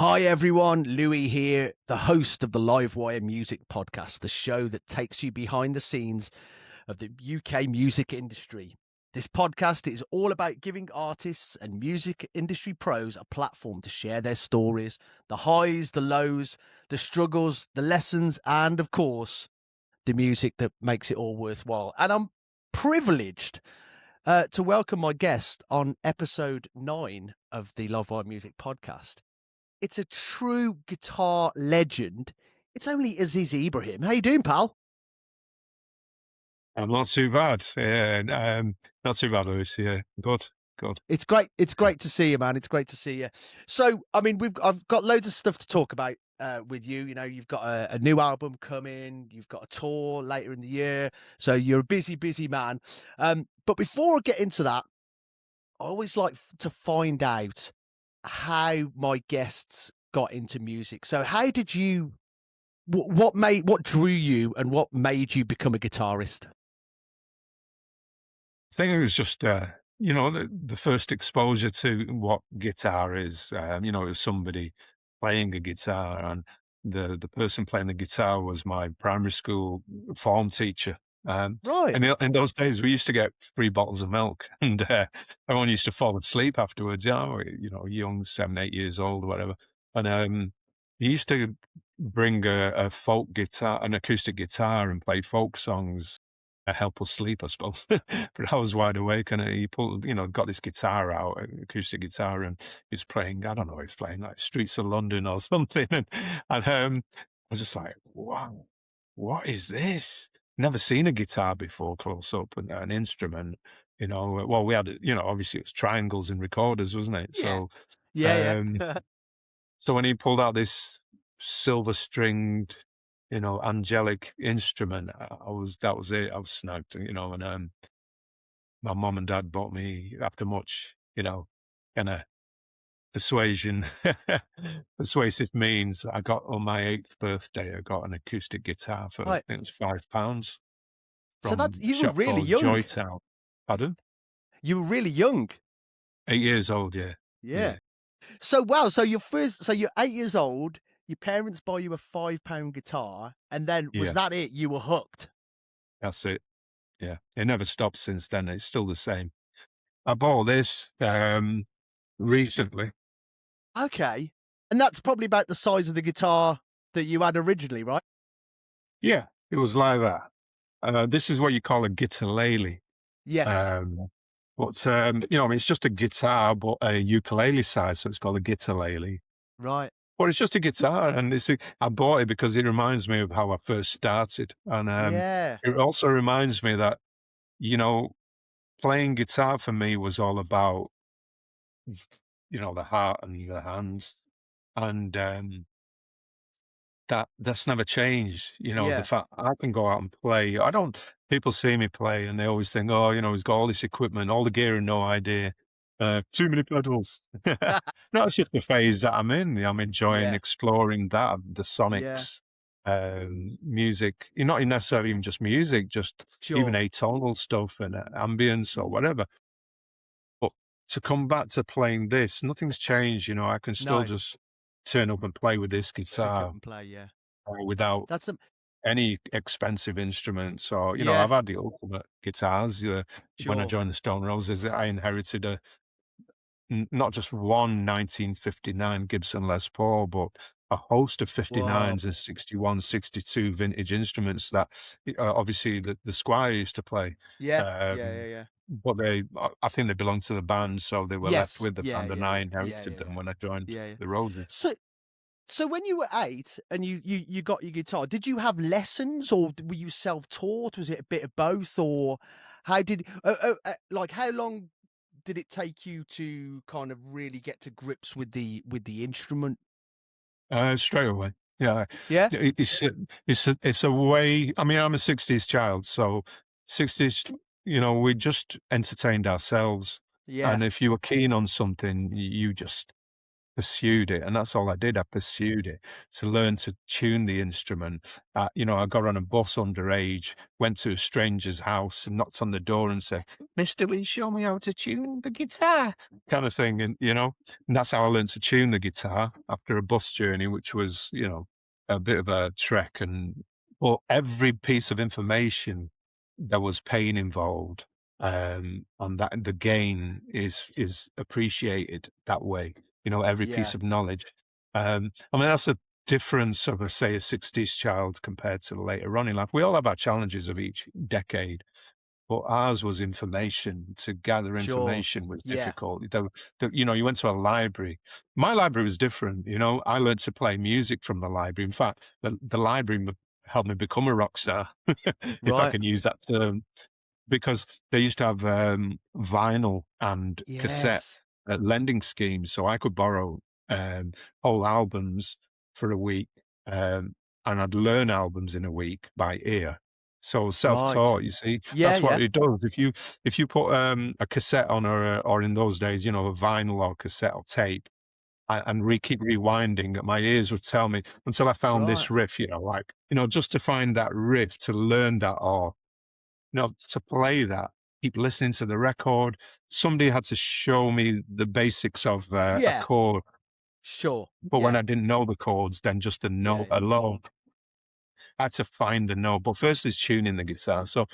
Hi everyone, Louis here, the host of the Livewire Music podcast, the show that takes you behind the scenes of the UK music industry. This podcast is all about giving artists and music industry pros a platform to share their stories, the highs, the lows, the struggles, the lessons, and of course, the music that makes it all worthwhile. And I'm privileged to welcome my guest on episode 9 of the Livewire Music podcast. It's a true guitar legend. It's only Aziz Ibrahim. How you doing, pal? I'm not too bad. Not too bad, Lewis. Yeah, good. It's great. It's great to see you, man. It's great to see you. So, I mean, I've got loads of stuff to talk about with you. You know, you've got a new album coming. You've got a tour later in the year. So you're a busy man. But before I get into that, I always like to find out how my guests got into music. So how did you, what drew you and what made you become a guitarist? I think it was just, the first exposure to what guitar is. It was somebody playing a guitar, and the person playing the guitar was my primary school form teacher. Right. And in those days, we used to get 3 bottles of milk, and everyone used to fall asleep afterwards. Young, 7, 8 years old, or whatever. And he used to bring a folk guitar, an acoustic guitar, and play folk songs. Help us sleep, I suppose. But I was wide awake, and he got this guitar out, an acoustic guitar, and he was playing. I don't know, he was playing like Streets of London or something, and I was just like, wow, what is this? Never seen a guitar before close up, and an instrument. Well, we had, obviously it was triangles and recorders, wasn't it? Yeah. So Yeah. so when he pulled out this silver stringed, angelic instrument, that was it. I was snagged, and my mom and dad bought me, after much, kind of persuasive means. I got, on my 8th birthday, I got an acoustic guitar for, Right. I think it was £5. So From you a were shop really called young. Joytown. Pardon? You were really young. 8 years old, yeah. Yeah. So wow. So you're 8 years old. Your parents buy you a £5 guitar, and then was Yeah. that it? You were hooked. That's it. Yeah. It never stopped since then. It's still the same. I bought this recently. Okay. And that's probably about the size of the guitar that you had originally, right? Yeah, it was like that. This is what you call a guitarlele. Yes. It's just a guitar, but a ukulele size, so it's called a guitarlele. Right. But it's just a guitar, and I bought it because it reminds me of how I first started, and Yeah. it also reminds me that, playing guitar for me was all about, the heart and the hands, and that's never changed. Yeah. The fact I can go out and play. People see me play and they always think, oh, he's got all this equipment, all the gear, and no idea. Too many pedals. No, it's just the phase that I'm in. I'm enjoying exploring that, the sonics, music. Not necessarily even just music, just even atonal stuff and ambience or whatever. But to come back to playing this, nothing's changed. I can still just turn up and play with this guitar. Pick up and play, without any expensive instruments. Or, I've had the ultimate guitars. When I joined the Stone Roses, I inherited not just one 1959 Gibson Les Paul, but a host of 59s and 61, 62 vintage instruments that obviously the Squire used to play. Yeah. But I think they belonged to the band, so they were left with the band, and I inherited them when I joined the Roses. So when you were 8 and you got your guitar, did you have lessons, or were you self-taught? Was it a bit of both, or how did how long did it take you to kind of really get to grips with the instrument? Straight away. Yeah. Yeah. It's a way. I mean, I'm a 60s child, so 60s, we just entertained ourselves. Yeah. And if you were keen on something, you just pursued it, and that's all I did. I pursued it to learn to tune the instrument. I got on a bus underage, went to a stranger's house and knocked on the door and said, "Mister, will you show me how to tune the guitar?" kind of thing. And that's how I learned to tune the guitar after a bus journey, which was, a bit of a trek. But every piece of information, there was pain involved. And that the gain is appreciated that way. Every piece Yeah, of knowledge. I mean, that's a difference of, say, a 60s child compared to later on in life. We all have our challenges of each decade, but ours was information. To gather sure. information was Yeah, difficult. You went to a library. My library was different. I learned to play music from the library. In fact, the library helped me become a rock star, if I right. can use that term, because they used to have vinyl and cassette Yes, lending schemes, so I could borrow whole albums for a week, and I'd learn albums in a week by ear. So right. self-taught, you see, Yeah, that's what yeah, it does. If you put a cassette on, or in those days, a vinyl or cassette or tape, and keep rewinding, my ears would tell me until I found right. this riff. Just to find that riff, to learn that, or to play that, keep listening to the record. Somebody had to show me the basics of a Yeah, chord, sure. but when Yeah, I didn't know the chords, then just the yeah, note yeah. alone, I had to find the note. But first is tuning the guitar. So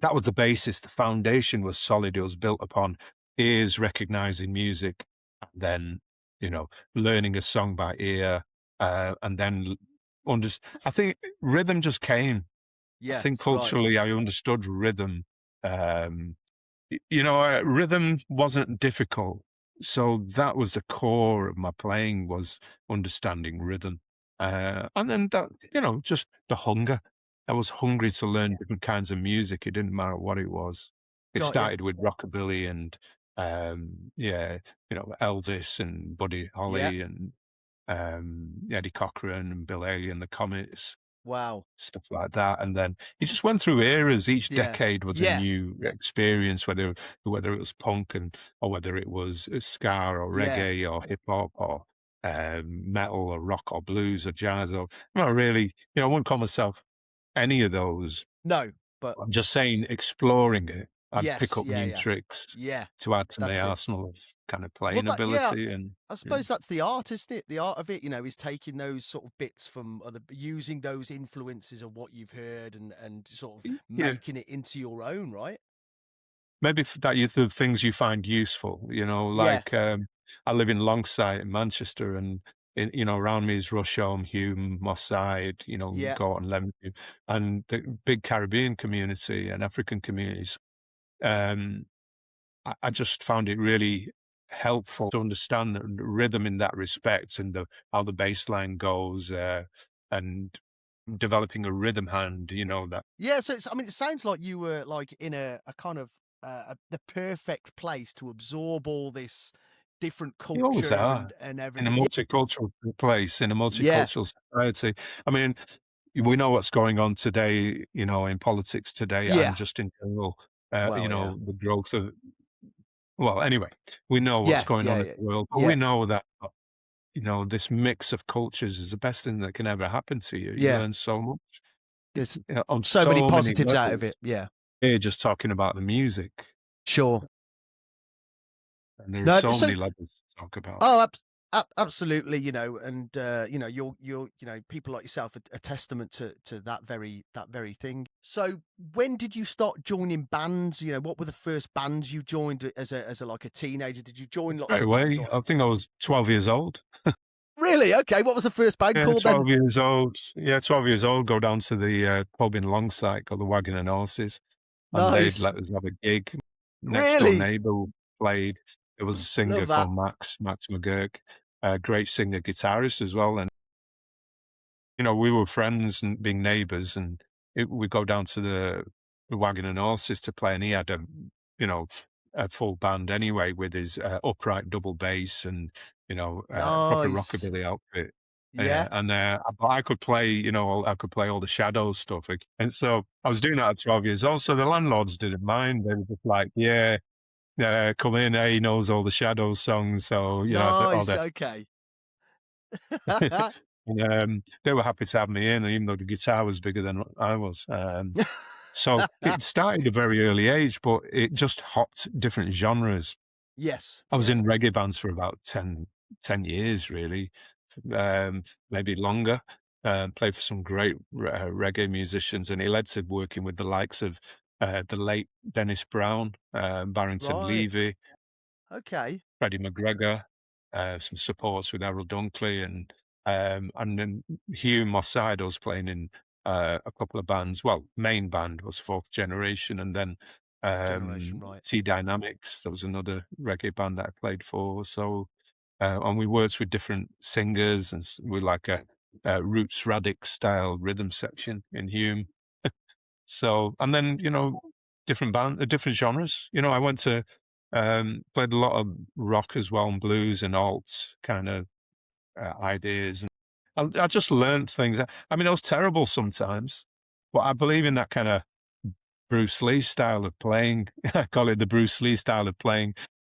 that was the basis. The foundation was solid. It was built upon ears recognizing music, and then, learning a song by ear, and then I think rhythm just came. I Yeah, think right. culturally, I understood rhythm. Um, Rhythm wasn't difficult, so that was the core of my playing, was understanding rhythm. And then that, just the hunger. I was hungry to learn different kinds of music. It didn't matter what it was. It Got you. started with rockabilly and, yeah, Elvis and Buddy Yeah. Holly and Eddie Cochran and Bill Haley and the Comets, Wow. stuff like that. And then he just went through eras. Each Yeah. decade was a Yeah. new experience, whether it was punk, or whether it was ska or Yeah. reggae or hip hop or metal or rock or blues or jazz, or not really. I wouldn't call myself any of those. No, but I'm just saying, exploring it. I'd pick yes. up Yeah, new yeah. tricks Yeah. to add to my That's it. arsenal of kind of Well, playing that yeah, ability. And I yeah, suppose that's the art, isn't it? The art of it, is taking those sort of bits from other, using those influences of what you've heard and sort of yeah. making it into your own, right? Maybe that you the things you find useful, Yeah. like, I live in Longsight in Manchester, and around me is Rusholme, Hume, Moss Side, Yeah. Gorton, Leamington, and the big Caribbean community and African communities. Um, I just found it really helpful to understand the rhythm in that respect, and how the bass line goes, and developing a rhythm hand, that Yeah. So I mean, it sounds like you were like in a kind of the perfect place to absorb all this different you always culture are. and In a everything. Yeah. multicultural place, in a Yeah. multicultural society. I mean, we know what's going on today, in politics today, and Yeah. just in general, Well, yeah. the growth of, well, anyway, we know what's Yeah. going on Yeah. in Yeah. the world, but Yeah. we know that, this mix of cultures is the best thing that can ever happen to you. You Yeah. learn so much. There's On so many so many positives out of levels. it. Yeah. Here, just talking about the music, Sure. and there are No, so so many levels to talk about. oh, absolutely, and you're people like yourself are a testament to that very thing. So, when did you start joining bands? What were the first bands you joined as a like a teenager? Did you join lots Straight of bands away, or I think I was 12 years old. really? Okay, what was the first band Yeah, called then? 12 years old. Yeah, 12 years old, go down to the pub in Longsight called the Wagon and Horses, and they'd Nice. let us have a gig. Next door Really? neighbour played. There was a singer Love that. called Max McGurk, a great singer, guitarist as well. And, we were friends and being neighbours, and we'd go down to the Wagon and Horses to play, and he had you know, a full band anyway, with his upright double bass and, proper Nice. rockabilly outfit. Yeah. And but I could play, I could play all the Shadows stuff. And so I was doing that at 12 years old. So the landlords didn't mind. They were just like, yeah. come in. He knows all the Shadows songs, so all Nice. the Okay. and, they were happy to have me in, even though the guitar was bigger than I was. So it started at a very early age, but it just hopped different genres. Yes. I was Yeah. in reggae bands for about 10 years, really, maybe longer. Played for some great reggae musicians, and it led to working with the likes of the late Dennis Brown, Barrington Right. Levy, Okay. Freddie McGregor, some supports with Errol Dunkley, and then Hugh Mossad was playing in a couple of bands. Well, main band was Fourth Generation, and then Generation. Right. T Dynamics. That was another reggae band that I played for. So, and we worked with different singers, and with like a Roots Radic style rhythm section in Hume. So, and then different genres. I went to played a lot of rock as well, and blues and alt kind of ideas, and I just learned things. I mean, I was terrible sometimes, but I believe in that kind of Bruce Lee style of playing. I call it the Bruce Lee style of playing.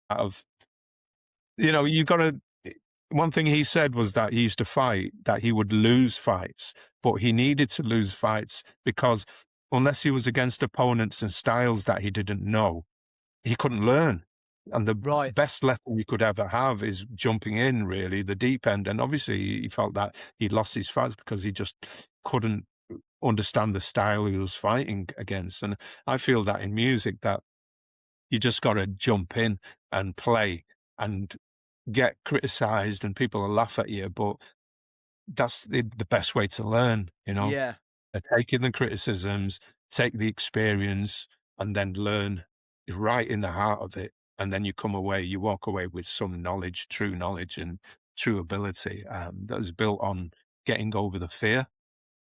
Out of you got to. One thing he said was that he used to fight, that he would lose fights, but he needed to lose fights because unless he was against opponents and styles that he didn't know, he couldn't learn. And the Right. best lesson you could ever have is jumping in, really, the deep end. And obviously, he felt that he lost his fights because he just couldn't understand the style he was fighting against. And I feel that in music, that you just got to jump in and play and get criticized, and people will laugh at you, but that's the best way to learn, Yeah. taking the criticisms, take the experience, and then learn right in the heart of it. And then you walk away with some knowledge, true knowledge and true ability that is built on getting over the fear.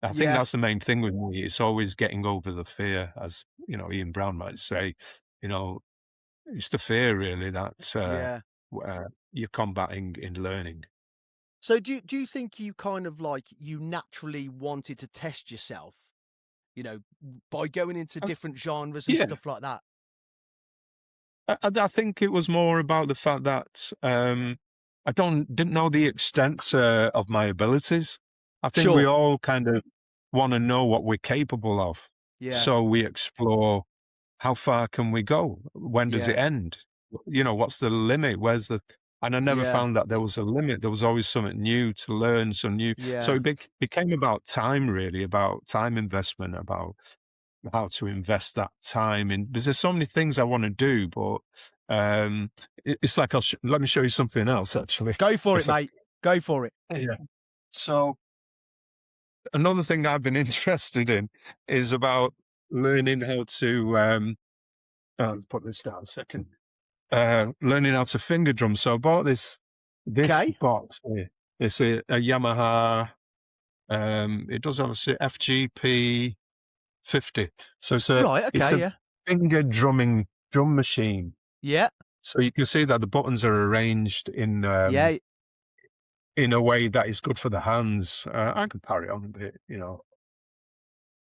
I think Yeah. that's the main thing with me. It's always getting over the fear, as Ian Brown might say. It's the fear really that Yeah. you're combating in learning. So do you think you kind of like you naturally wanted to test yourself, by going into Uh, different genres and Yeah, stuff like that? I think it was more about the fact that I didn't know the extent of my abilities. I think we Sure. all kind of want to know what we're capable of, Yeah. so we explore how far can we go? When does it Yeah. end? What's the limit? And I never Yeah. found that there was a limit. There was always something new to learn, some new. So Yeah. it became about time, really, about time investment, about how to invest that time in, because there's so many things I want to do, but it's like let me show you something else, actually. Go for it, mate. Go for it. Yeah. So another thing I've been interested in is about learning how to put this down a second. Learning how to finger drum. So I bought this Okay. box here. It's a Yamaha. It does have a FGP 50. So Right. it's Okay. a Yeah. finger drumming drum machine. Yeah. So you can see that the buttons are arranged in Yeah. a way that is good for the hands. I can parry on a bit,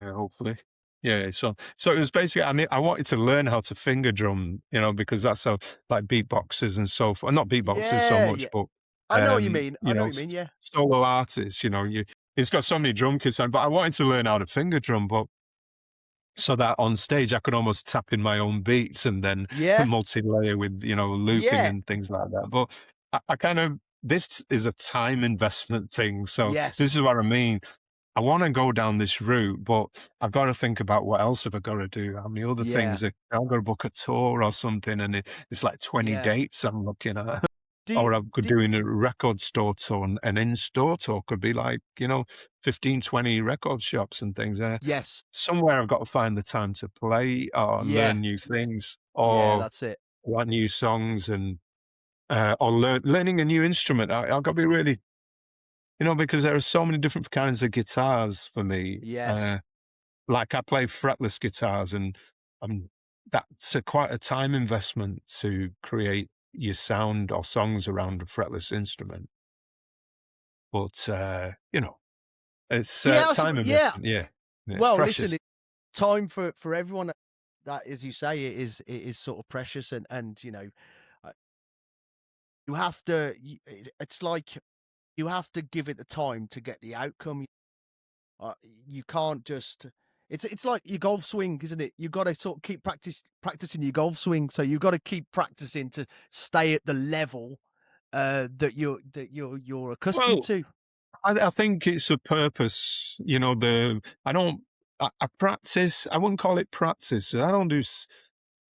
hopefully. Yeah, so it was basically, I mean, I wanted to learn how to finger drum, because that's how, like, beatboxers and so forth. Not beatboxers so Yeah. much, Yeah. but I know what you mean. I know what you mean. Yeah. solo artists. It's got so many drum kits on, but I wanted to learn how to finger drum, but so that on stage I could almost tap in my own beats and then Yeah. multi-layer with looping Yeah. and things like that. But I kind of, this is a time investment thing. So Yes. this is what I mean. I want to go down this route, but I've got to think about what else have I got to do? How many other Yeah. things? I've got to book a tour or something, and it's like 20 Yeah. dates I'm looking at. Do you, Or I could do, do in a record store tour, and an in-store tour could be like, 15, 20 record shops and things. yes. Somewhere I've got to find the time to play or Yeah. learn new things, Yeah. or That's it. write new songs, and or learning a new instrument. I've got to be really, because there are so many different kinds of guitars for me. Yes. Like I play fretless guitars, and that's quite a time investment to create your sound or songs around a fretless instrument. But it's Yeah. time Yeah. investment. Yeah, it's Well, precious. listen, it's time for everyone. that, as you say, it is sort of precious, and uh, you have to. It's like you have to give it the time to get the outcome. You can't just. It's like your golf swing, isn't it? You've got to sort of keep practicing your golf swing. So you've got to keep practicing to stay at the level that you're accustomed Well, to. I think it's a purpose. I practice. I wouldn't call it practice. I don't do.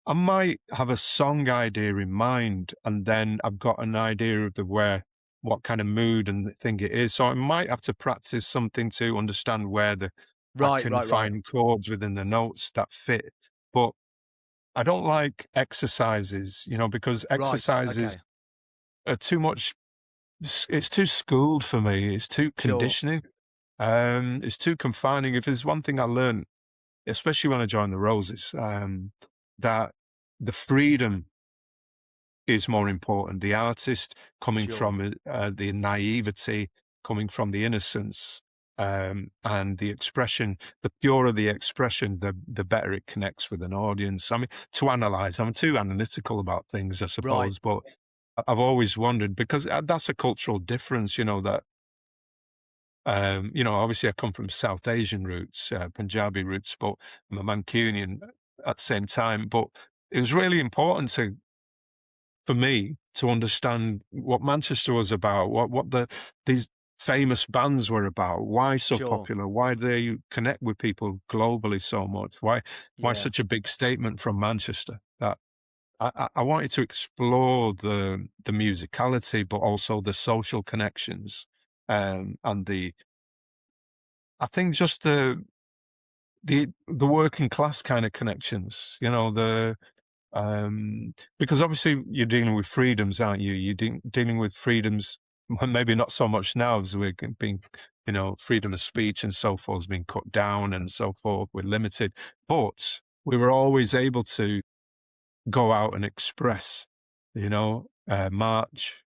I might have a song idea in mind, and then I've got an idea of what kind of mood and thing it is. So I might have to practice something to understand I Right, can right, right, find chords within the notes that fit. But I don't like exercises, because right. exercises Okay, are too much. It's too schooled for me. It's too sure, conditioning. It's too confining. If there's one thing I learned, especially when I joined the Roses, that the freedom is more important. The artist coming sure. from the naivety, coming from the innocence, and the expression, the purer the expression, the better it connects with an audience. I mean, to analyze, I'm too analytical about things, I Right, suppose, but I've always wondered because that's a cultural difference, obviously I come from South Asian roots, Punjabi roots, but I'm a Mancunian at the same time. But it was really important for me to understand what Manchester was about, what these famous bands were about, why so sure. popular, why they connect with people globally so much, why Yeah, such a big statement from Manchester. That I wanted to explore the musicality, but also the social connections, and I think just the working class kind of connections, because obviously you're dealing with freedoms, aren't you? Dealing with freedoms, maybe not so much now as we're being, freedom of speech and so forth has been cut down and so forth. We're limited, but we were always able to go out and express, march,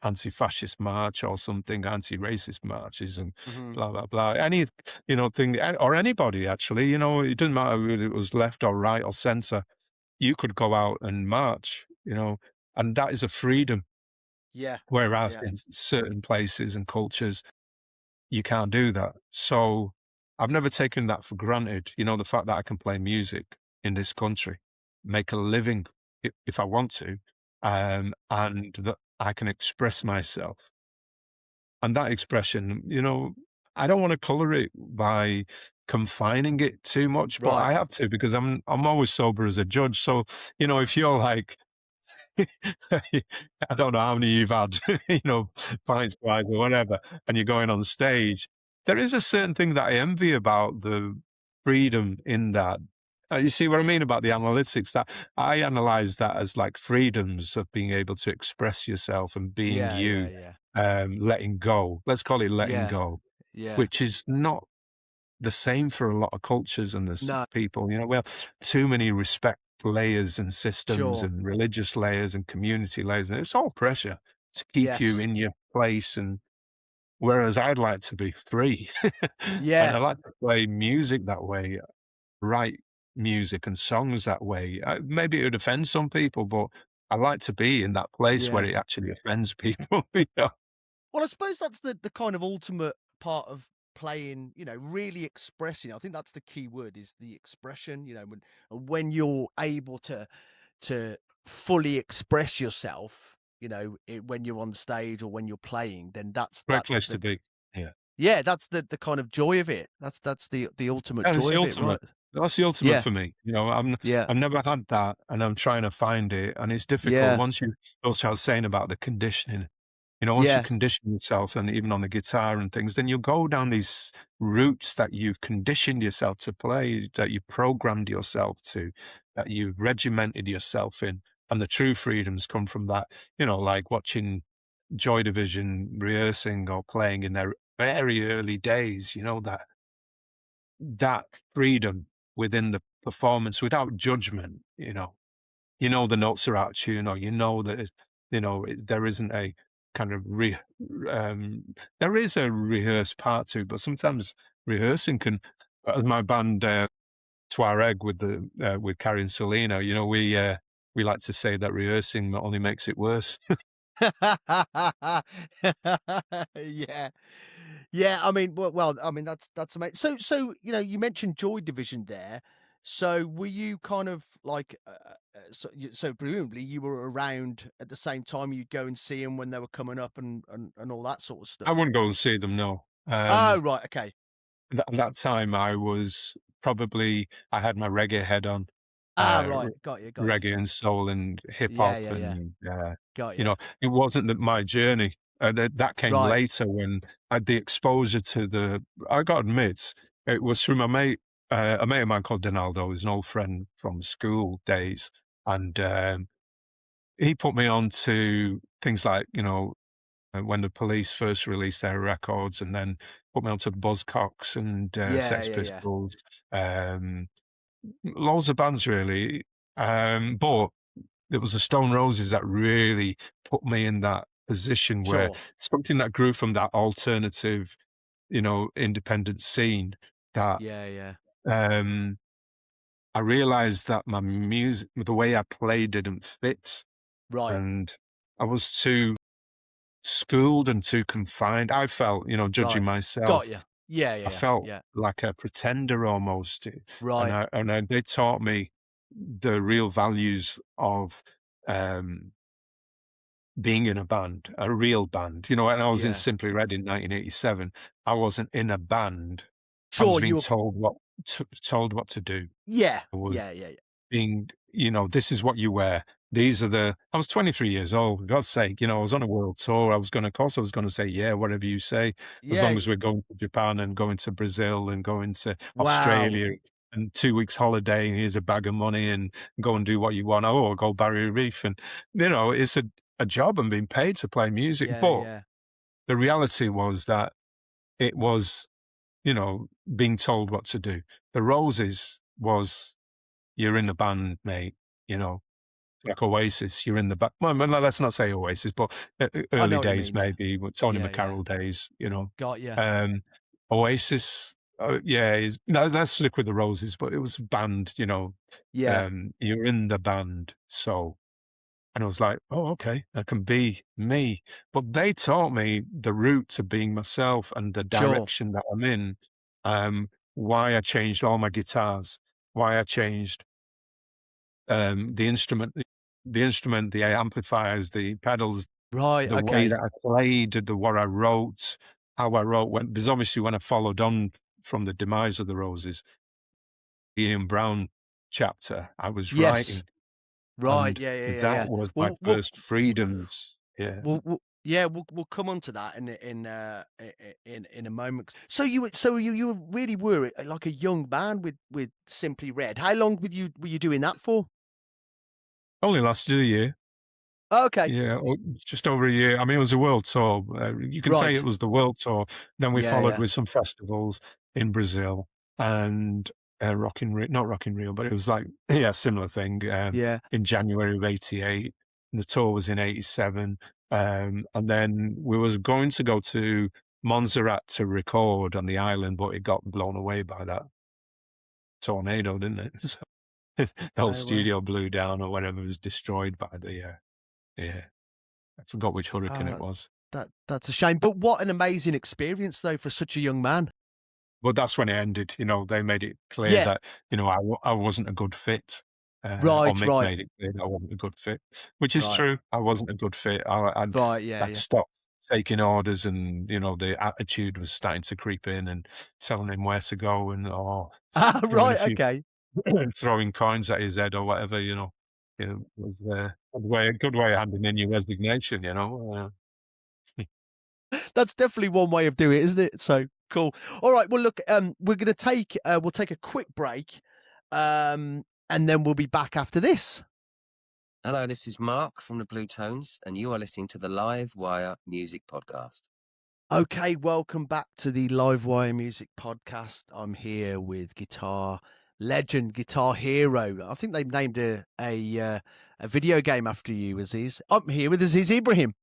anti-fascist march or something, anti-racist marches and hmm, blah, blah, blah. Any, thing, or anybody actually, it doesn't matter whether it was left or right or center, you could go out and march, and that is a freedom. yeah, Whereas yeah, in certain places and cultures, you can't do that. So I've never taken that for granted. The fact that I can play music in this country, make a living if I want to, and that I can express myself. And that expression, I don't want to color it by confining it too much, but right. I have to because I'm always sober as a judge. So, if you're like I don't know how many you've had, pints, wine, or whatever, and you're going on stage. There is a certain thing that I envy about the freedom in that. You see what I mean about the analytics? That I analyze that as like freedoms of being able to express yourself and being Yeah, yeah, you, yeah, letting go. Let's call it letting yeah, go, yeah. which is not the same for a lot of cultures and there's No, people, we have too many respect layers and systems sure. and religious layers and community layers, and it's all pressure to keep you Yes. in your place. And whereas I'd like to be free, and Yeah, I like to play music that way, write music and songs that way. Maybe it would offend some people, but I like to be in that place where yeah. it actually offends people. Well, I suppose that's the kind of ultimate part of playing, really expressing. I think that's the key word is the expression, when you're able to fully express yourself, when you're on stage or when you're playing, then that's Great that's place to the be. Yeah. yeah, that's the kind of joy of it. That's the ultimate And it's joy the of it, right? ultimate. That's the ultimate Yeah, for me. yeah, I've never had that, and I'm trying to find it, and it's difficult yeah, once you also I was saying about the conditioning. Once you yeah, condition yourself and even on the guitar and things, then you'll go down these routes that you've conditioned yourself to play, that you programmed yourself to, that you've regimented yourself in. And the true freedoms come from that, like watching Joy Division rehearsing or playing in their very early days, that freedom within the performance without judgment, the notes are out of tune, or that there isn't a kind of there is a rehearsed part to it, but sometimes rehearsing can, as my band Tuareg with Carrie and Selena. You know, we like to say that rehearsing only makes it worse. Yeah. Yeah, I mean, well, I mean, that's amazing. So, you know, you mentioned Joy Division there. So were you kind of like, so presumably you were around at the same time you'd go and see them when they were coming up and all that sort of I stuff? wouldn't go and see them, no. Oh, right, okay. That time I was probably I had my reggae head on, Ah, r right. Got you. reggae and soul and hip Yeah, hop yeah, yeah. and, Got you you. know, it wasn't that my journey, that came Right. later when I had the exposure to I gotta admit, it was through my mate, a mate of mine called Donaldo, he's an old friend from school days, and, he put me on to things like, you know, when the Police first released their records, and then put me onto Buzzcocks and Yeah, Sex yeah, yeah. Pistols, um, loads of bands really. But it was the Stone Roses that really put me in that position where Sure. something that grew from that alternative, you know, independent scene that Yeah, yeah. um, I realized that my music, the way I played, didn't fit, Right. and I was too schooled and too confined. I felt, you know, judging Right. Got myself, you. Yeah, yeah, I yeah. felt Yeah. like a pretender almost, Right. they taught me the real values of um, being in a band, a real band. You know, when I was in Yeah. Simply Red in 1987, I wasn't in a band. I was Sure, being you were. told what to do. Yeah. I was Yeah, yeah, yeah. being, you know, this is what you wear. These are I was 23 years old, for God's sake, you know, I was on a world tour. Of course I was going to say, yeah, whatever you say, as Yeah. long as we're going to Japan and going to Brazil and going to Wow. Australia and 2 weeks holiday and here's a bag of money and go and do what you want. Oh, I'll go Barrier Reef. And, you know, it's a job and being paid to play music. Yeah, But yeah. the reality was that it was, you know, being told what to do. The Roses was, you're in the band, mate, you know, like Oasis, you're in the back. Well, let's not say Oasis, but I know early what you days, mean, yeah. maybe with Tony Yeah, yeah. McCarroll days, you know. Got you. Um, Oasis, yeah, no, let's stick with the Roses, but it was a band, you know. Yeah. You're in the band, so. And I was like, oh, okay, I can be me. But they taught me the route to being myself and the Sure. direction that I'm in. Why I changed all my guitars, why I changed the instrument, the amplifiers, the pedals, Right, the way okay. that I played, what I wrote, how I wrote. Because obviously when I followed on from the demise of the Roses, the Ian Brown chapter, I was Yes. writing, Right, and yeah, yeah, yeah, that yeah. was my Well, well, first freedoms. Yeah. yeah, we'll come on to that in a moment. So you really were like a young band with Simply Red. How long were you doing that for? Only lasted a year. Okay. Yeah, just over a year. I mean, it was a world tour. You can say it Right. was the world tour. Then we Yeah, followed yeah. with some festivals in Brazil and Rock in Rio, not Rock in Rio, but it was like, yeah, similar thing Yeah. in January of 88. And the tour was in 87. And then we was going to go to Montserrat to record on the island, but it got blown away by that tornado, didn't it? So the whole Oh, well. studio blew down or whatever, was destroyed by yeah. I forgot which hurricane it Uh, was. that's a shame. But what an amazing experience though for such a young man. But that's when it ended, you know, they made it clear Yeah. that, you know, I wasn't a good fit, or Right, Mick right. made it clear that I wasn't a good fit, which is Right. true. I wasn't a good fit. Right, yeah, I'd yeah. stopped taking orders and, you know, the attitude was starting to creep in and telling him where to go and, Ah, throwing a right, few okay. throwing coins at his head or whatever, you know. It was a good way of handing in your resignation, you know. That's definitely one way of doing it, isn't it? So cool. All right. Well, look, we'll take a quick break, and then we'll be back after this. Hello, this is Mark from the Blue Tones, and you are listening to the Live Wire Music Podcast. Okay, welcome back to the Livewire Music Podcast. I'm here with guitar legend, guitar hero. I think they've named a video game after you, Aziz. I'm here with Aziz Ibrahim.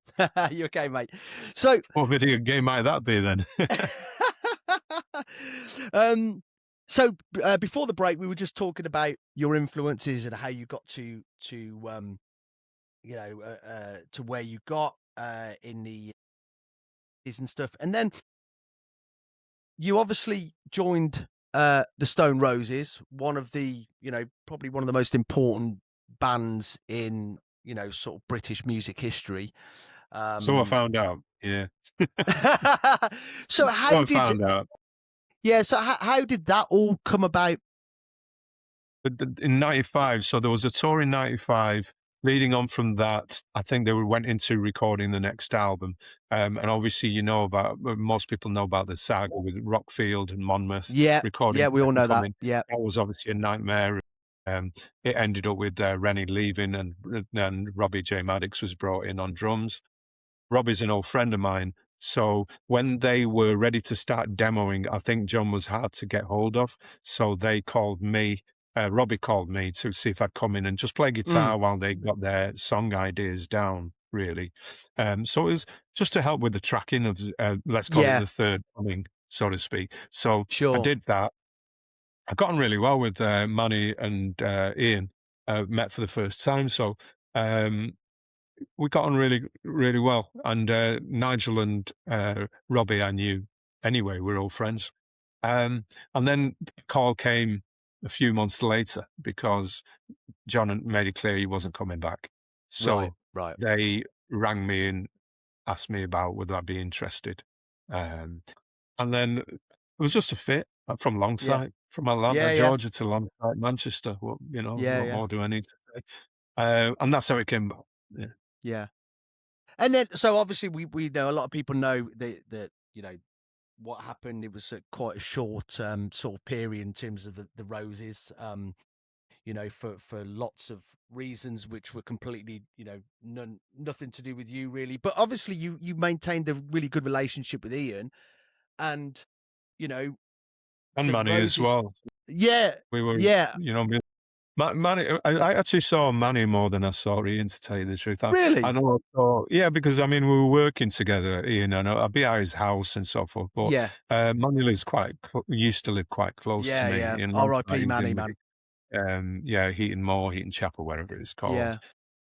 You okay, mate? So, What video game might that be then? um, So before the break, we were just talking about your influences and how you got to to where you got in the and stuff, and then you obviously joined the Stone Roses, one of the probably one of the most important bands in sort of British music history. So I found out. Yeah. So So how I did found out. so how did that all come about? But in '95, so there was a tour in '95. Leading on from that, I think they went into recording the next album. And obviously, most people know about the saga with Rockfield and Monmouth Yeah, recording we all Second know that. Coming. Yeah, That was obviously a nightmare. It ended up with Rennie leaving, and Robbie J. Maddox was brought in on drums. Robbie's an old friend of mine. So when they were ready to start demoing, I think John was hard to get hold of. So they called me, Robbie called me to see if I'd come in and just play guitar while they got their song ideas down, really. So it was just to help with the tracking of, let's call it yeah, the third coming, so to speak. So I sure. did that. I got on really well with Manny and Ian, met for the first time. So um, we got on really, really well. And Nigel and Robbie, I knew anyway. We're all friends. And then the call came a few months later because John had made it clear he wasn't coming back. Right, So right. they rang me and asked me about would I be interested. And then it was just a fit from Yeah, Longsight, from Atlanta, yeah. Georgia to Longsight, Manchester. What what Yeah. more do I need to say? And that's how it came about. Yeah. Yeah. And then, so obviously, we know a lot of people know that what happened. It was quite a short sort of period in terms of the Roses. For lots of reasons which were completely nothing to do with you really. But obviously, you maintained a really good relationship with Ian, and you know And the Manny as Roses. well. Yeah, We were, yeah. Manny. I actually saw Manny more than I saw Ian, to tell you the truth. I Really? know, yeah, because I mean we were working together, Ian, and I'd be at his house and so forth. But Yeah, Manny used to live quite close to me yeah. in Longsight. R.I.P. He was Manny, in man. Heaton Chapel, whatever it's called. Yeah,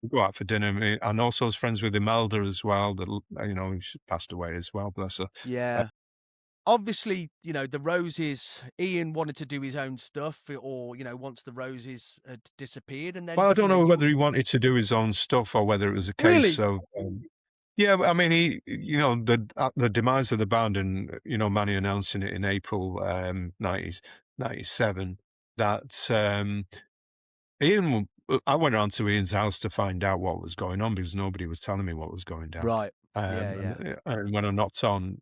We go out for dinner, and also was friends with Imelda as well. That she passed away as well, bless her. yeah. Obviously, the Roses, Ian wanted to do his own stuff, or, once the Roses had disappeared, and then, Well, I don't know whether he wanted to do his own stuff or whether it was a case really? of, yeah, I mean, the demise of the band and, Manny announcing it in April 97, that I went around to Ian's house to find out what was going on because nobody was telling me what was going down. Right. Yeah. And when I knocked on,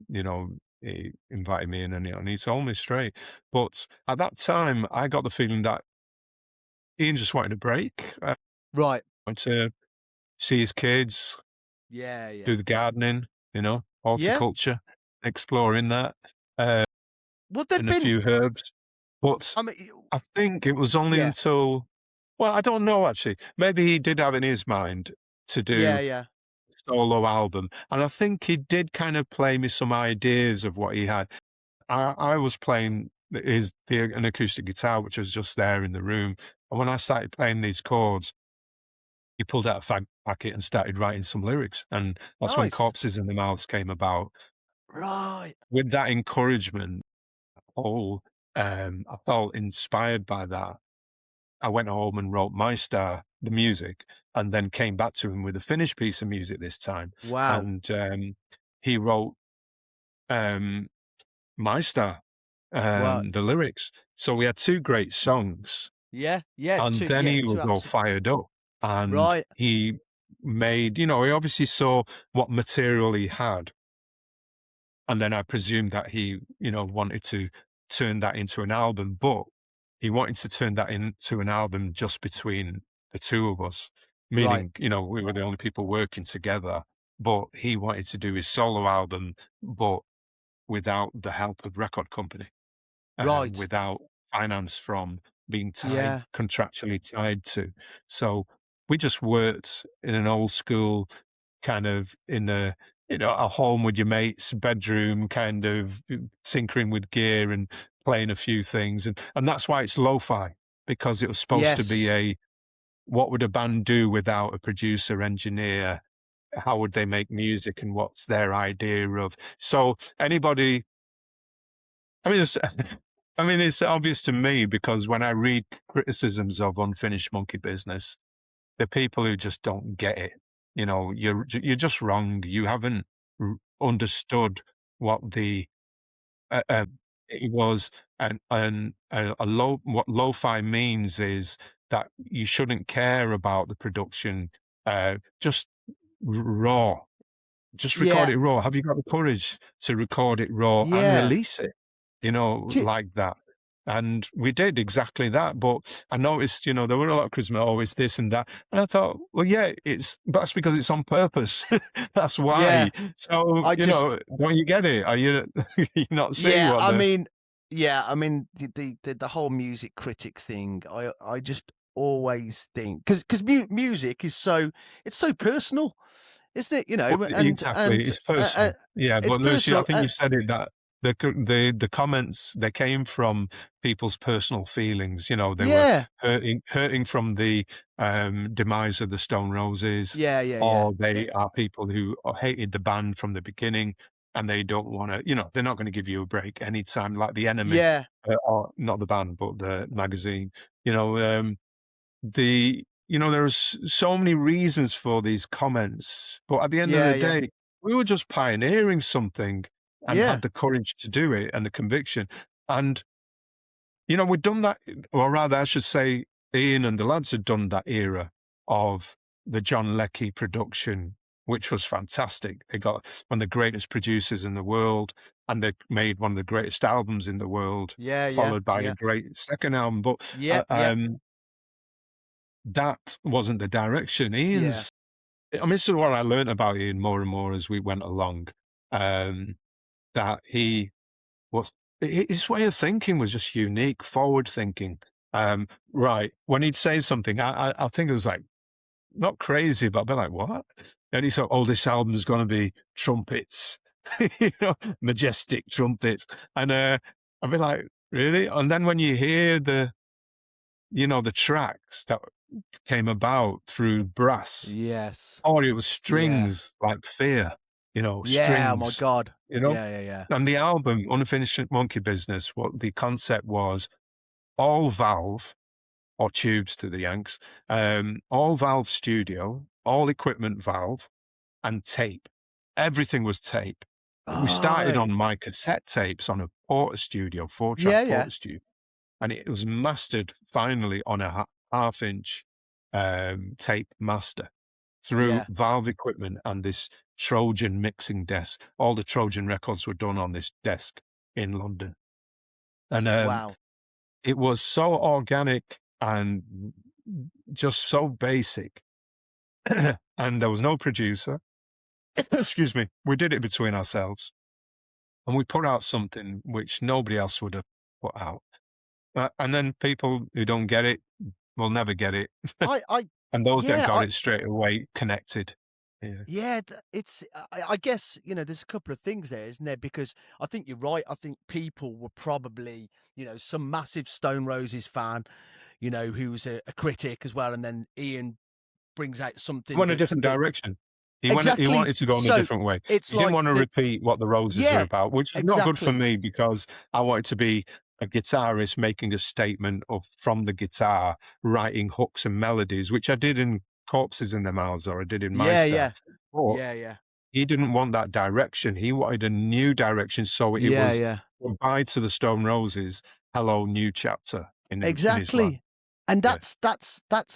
he invited me in and he told me straight. But at that time, I got the feeling that Ian just wanted a break. Right. Wanted to see his kids, Yeah. do the gardening, Yeah. horticulture, exploring that, Well, there'd and a been, few herbs. But I mean, I think it was only yeah. until, well, I don't know actually. Maybe he did have in his mind to do Yeah. a solo album. And I think he did kind of play me some ideas of what he had. I was playing an acoustic guitar, which was just there in the room. And when I started playing these chords, he pulled out a fag packet and started writing some lyrics. And that's when Nice. Corpses in the Mouths came about. Right. With that encouragement, I felt inspired by that. I went home and wrote My Star, the music, and then came back to him with a finished piece of music this time. Wow. And he wrote My Star, Right. the lyrics. So we had two great songs. Yeah. And then he was all fired up and Right. he made, he obviously saw what material he had. And then I presumed that he, wanted to turn that into an album, but he wanted to turn that into an album just between the two of us, Right. meaning, we were the only people working together, but he wanted to do his solo album, but without the help of record company, Right. without finance from being Yeah. contractually tied to. So we just worked in an old school kind of in a a home with your mates, bedroom, kind of tinkering with gear and playing a few things. And that's why it's lo-fi, because it was supposed to be Yes. what would a band do without a producer, engineer? How would they make music, and what's their idea of? So anybody, I mean, it's obvious to me, because when I read criticisms of Unfinished Monkey Business, the people who just don't get it, you're just wrong. You haven't understood what the it was, and what lo-fi means is that you shouldn't care about the production. Just raw. Just record Yeah. it raw. Have you got the courage to record it raw and Yeah. release it? Like that. And we did exactly that. But I noticed, there were a lot of criticism, always this and that. And I thought, well, yeah, that's because it's on purpose. That's why. Yeah. So, don't you get it? Are you not seeing Yeah, what I mean, the whole music critic thing, I just always think, because music is it's so personal, isn't it? Exactly, it's personal. Yeah, it's but Lucy, I personal. think you said it, that the comments, they came from people's personal feelings. They were hurting from the demise of the Stone Roses, Yeah. or they are people who hated the band from the beginning, and they don't want to. They're not going to give you a break anytime, like the Enemy, Yeah, or not the band, but the magazine. There's so many reasons for these comments, but at the end of the yeah, day, we were just pioneering something and yeah, had the courage to do it, and the conviction. And, we'd done that, or rather, I should say, Ian and the lads had done that era of the John Leckie production, which was fantastic. They got one of the greatest producers in the world, and they made one of the greatest albums in the world, yeah, followed by yeah, a great second album. But yeah, yeah, that wasn't the direction. yeah, This is what I learned about Ian more and more as we went along, that his way of thinking was just unique, forward thinking. Right. When he'd say something, I think it was like, not crazy, but I'd be like, what? And he said, oh, this album's going to be trumpets, majestic trumpets. And I'd be like, really? And then when you hear the tracks that came about through brass, yes, or it was strings, like Fear, yeah. Oh my strings, God. Yeah. And the album, Unfinished Monkey Business, what the concept was, all valve, or tubes to the Yanks, all valve studio, all equipment valve, and tape. Everything was tape. We started on my cassette tapes on a Porter studio, 4-track Porter studio. And it was mastered finally on a half-inch tape master through valve equipment and this Trojan mixing desk. All the Trojan records were done on this desk in London. And Wow. it was so organic and just so basic. And there was no producer. Excuse me. We did it between ourselves. And we put out something which nobody else would have put out. And then people who don't get it will never get it. And those that got it straight away connected. Yeah, I guess, there's a couple of things there, isn't there? Because I think you're right. I think people were probably, some massive Stone Roses fan, who was a critic as well. And then Ian brings out something. Went a different direction. He Exactly. wanted to go in a different way. He didn't want to repeat what the Roses are about, which is not good for me, because I wanted to be a guitarist making a statement from the guitar, writing hooks and melodies, which I did in Corpses in Their Mouths, or I did in My Stuff. Yeah. He didn't want that direction. He wanted a new direction. So it was goodbye to the Stone Roses, hello, new chapter in his life. And that's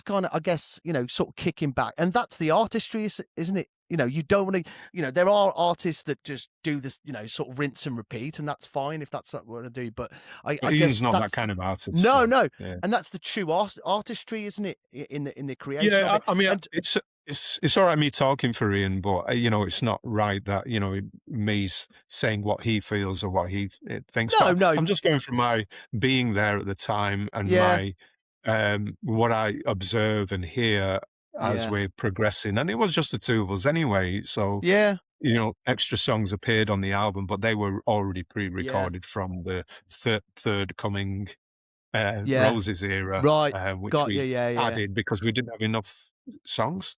kind of, I guess, sort of kicking back. And that's the artistry, isn't it? You don't want to, there are artists that just do this, sort of rinse and repeat, and that's fine if that's what I want to do. But I guess Ian's not that kind of artist. No. Yeah. And that's the true artistry, isn't it? In the creation of it. I mean, it's all right me talking for Ian, but it's not right that me saying what he feels or what he thinks. No. I'm just going from my being there at the time and my what I observe and hear as we're progressing. And it was just the two of us anyway. So extra songs appeared on the album, but they were already pre-recorded from the third coming Roses era, Right. which Got we you. Yeah. added because we didn't have enough songs.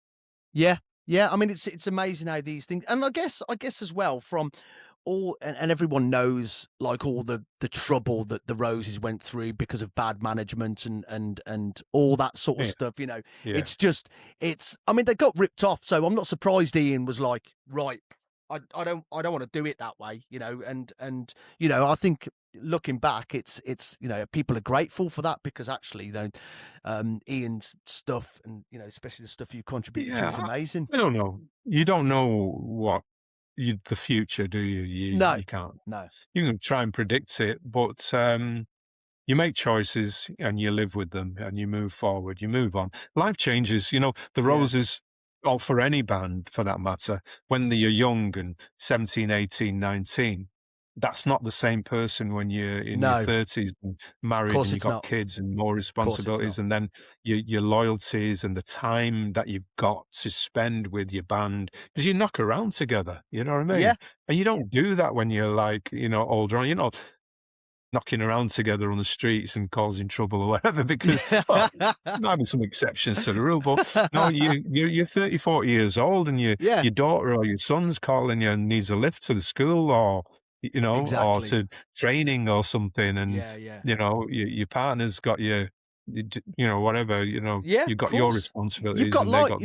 Yeah. I mean, it's amazing how these things, and I guess as well from all, and everyone knows like all the trouble that the Roses went through because of bad management and all that sort of stuff. It's just I mean, they got ripped off, so I'm not surprised Ian was like, right, I don't want to do it that way, and I think looking back, it's people are grateful for that, because actually, Ian's stuff, and especially the stuff you contributed to, is amazing. I don't know. You don't know what the future, do you? No, you can't. No. You can try and predict it, but you make choices and you live with them and you move forward. You move on. Life changes. The Roses, or for any band for that matter, when you're young and 17, 18, 19. That's not the same person when you're in your 30s and married and you've got kids and more responsibilities, and then your loyalties and the time that you've got to spend with your band, because you knock around together, you know what I mean? Yeah. And you don't do that when you're like, older on, knocking around together on the streets and causing trouble or whatever, because there might be some exceptions to the rule, but no, you're 30, 40 years old and your daughter or your son's calling you and needs a lift to the school or or to training or something, and your partner's got whatever, you've got your responsibilities. You've got and life, got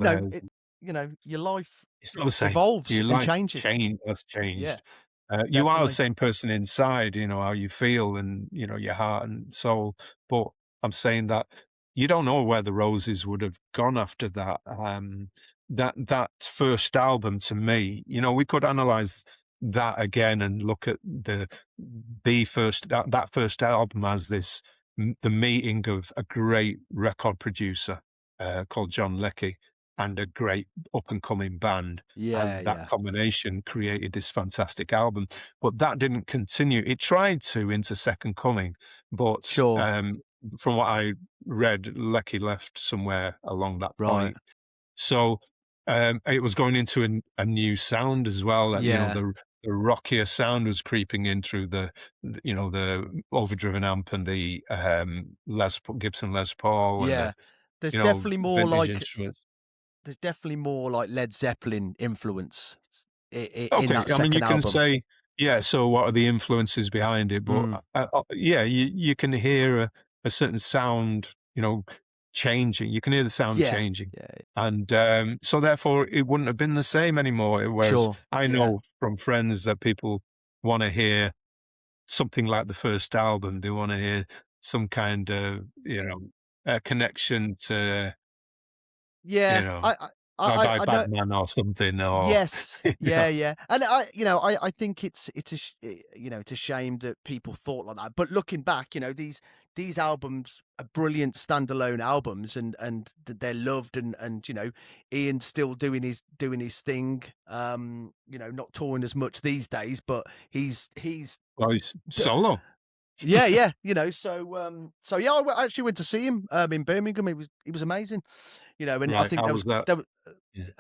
your life. It's not the same. Evolves your and life changes. Has changed. Yeah, you are definitely. the same person inside, how you feel and your heart and soul. But I'm saying that you don't know where the Roses would have gone after that. That first album, to me, we could analyze that again and look at that first album as the meeting of a great record producer called John Leckie and a great up and coming band. And that combination created this fantastic album. But that didn't continue. It tried to into Second Coming, but from what I read, Leckie left somewhere along that point. So it was going into a new sound as well. The rockier sound was creeping in through the overdriven amp and the Gibson Les Paul. And there's definitely more like instruments. There's definitely more like Led Zeppelin influence in that second I mean, you can album. say, so what are the influences behind it? But you can hear a certain sound, changing. You can hear the sound changing. And so therefore it wouldn't have been the same anymore. Whereas I know from friends that people want to hear something like the first album. They want to hear some kind of, a connection to, by Batman or something. Or yes, and I think it's a shame that people thought like that. But looking back, these albums are brilliant standalone albums, and they're loved, and Ian's still doing his thing. Not touring as much these days, but he's solo. So I actually went to see him in Birmingham. He was amazing, and I think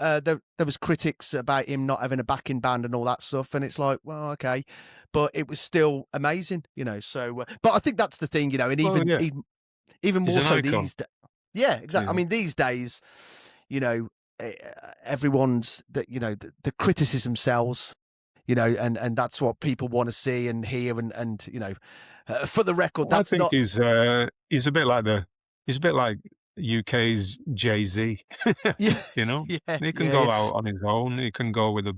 there was critics about him not having a backing band and all that stuff, and it's like, well, okay, but it was still amazing, so but I think that's the thing, and even more so these days. Yeah, exactly. I mean, these days, everyone's the criticism sells, and that's what people want to see and hear, and for the record, that's I think he's a bit like UK's Jay-Z. He can go out on his own. He can go with a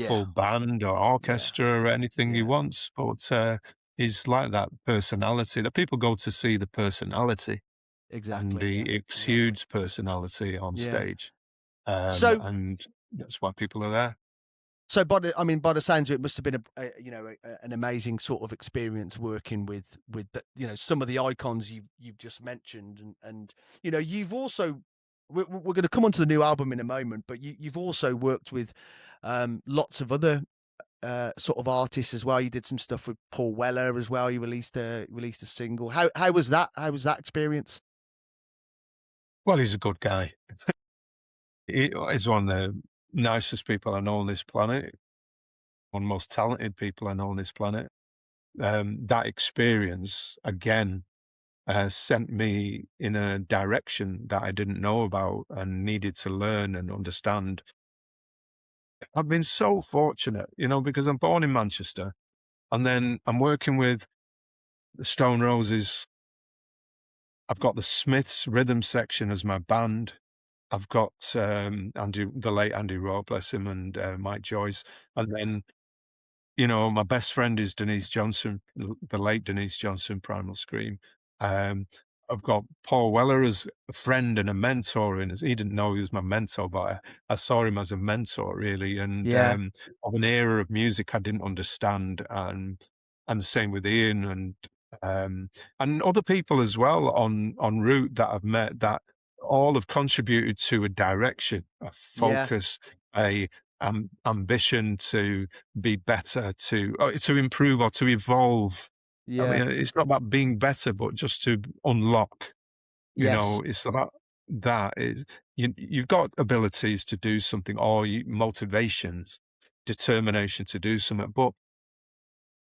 full band or orchestra or anything he wants. But he's like that personality that people go to see the personality. Exactly. And he exudes personality on stage. And that's why people are there. So, by the sounds of it, must have been an amazing sort of experience working with some of the icons you've just mentioned, and you've also, we're going to come on to the new album in a moment, but you've also worked with lots of other sort of artists as well. You did some stuff with Paul Weller as well. You released a single. How was that? How was that experience? Well, he's a good guy. He's one of the nicest people I know on this planet, one of the most talented people I know on this planet. That experience, again, sent me in a direction that I didn't know about and needed to learn and understand. I've been so fortunate, because I'm born in Manchester, and then I'm working with the Stone Roses. I've got the Smiths rhythm section as my band. I've got the late Andy Rowe, bless him, and Mike Joyce. And then, my best friend is Denise Johnson, the late Denise Johnson, Primal Scream. I've got Paul Weller as a friend and a mentor, and he didn't know he was my mentor, but I saw him as a mentor, really, and Yeah. of an era of music I didn't understand, and the same with Ian, and other people as well on route that I've met that all have contributed to a direction, a focus, a ambition to be better, to improve or to evolve. I mean, it's not about being better, but just to unlock. Yes. It's about that. You've got abilities to do something, or motivations, determination to do something, but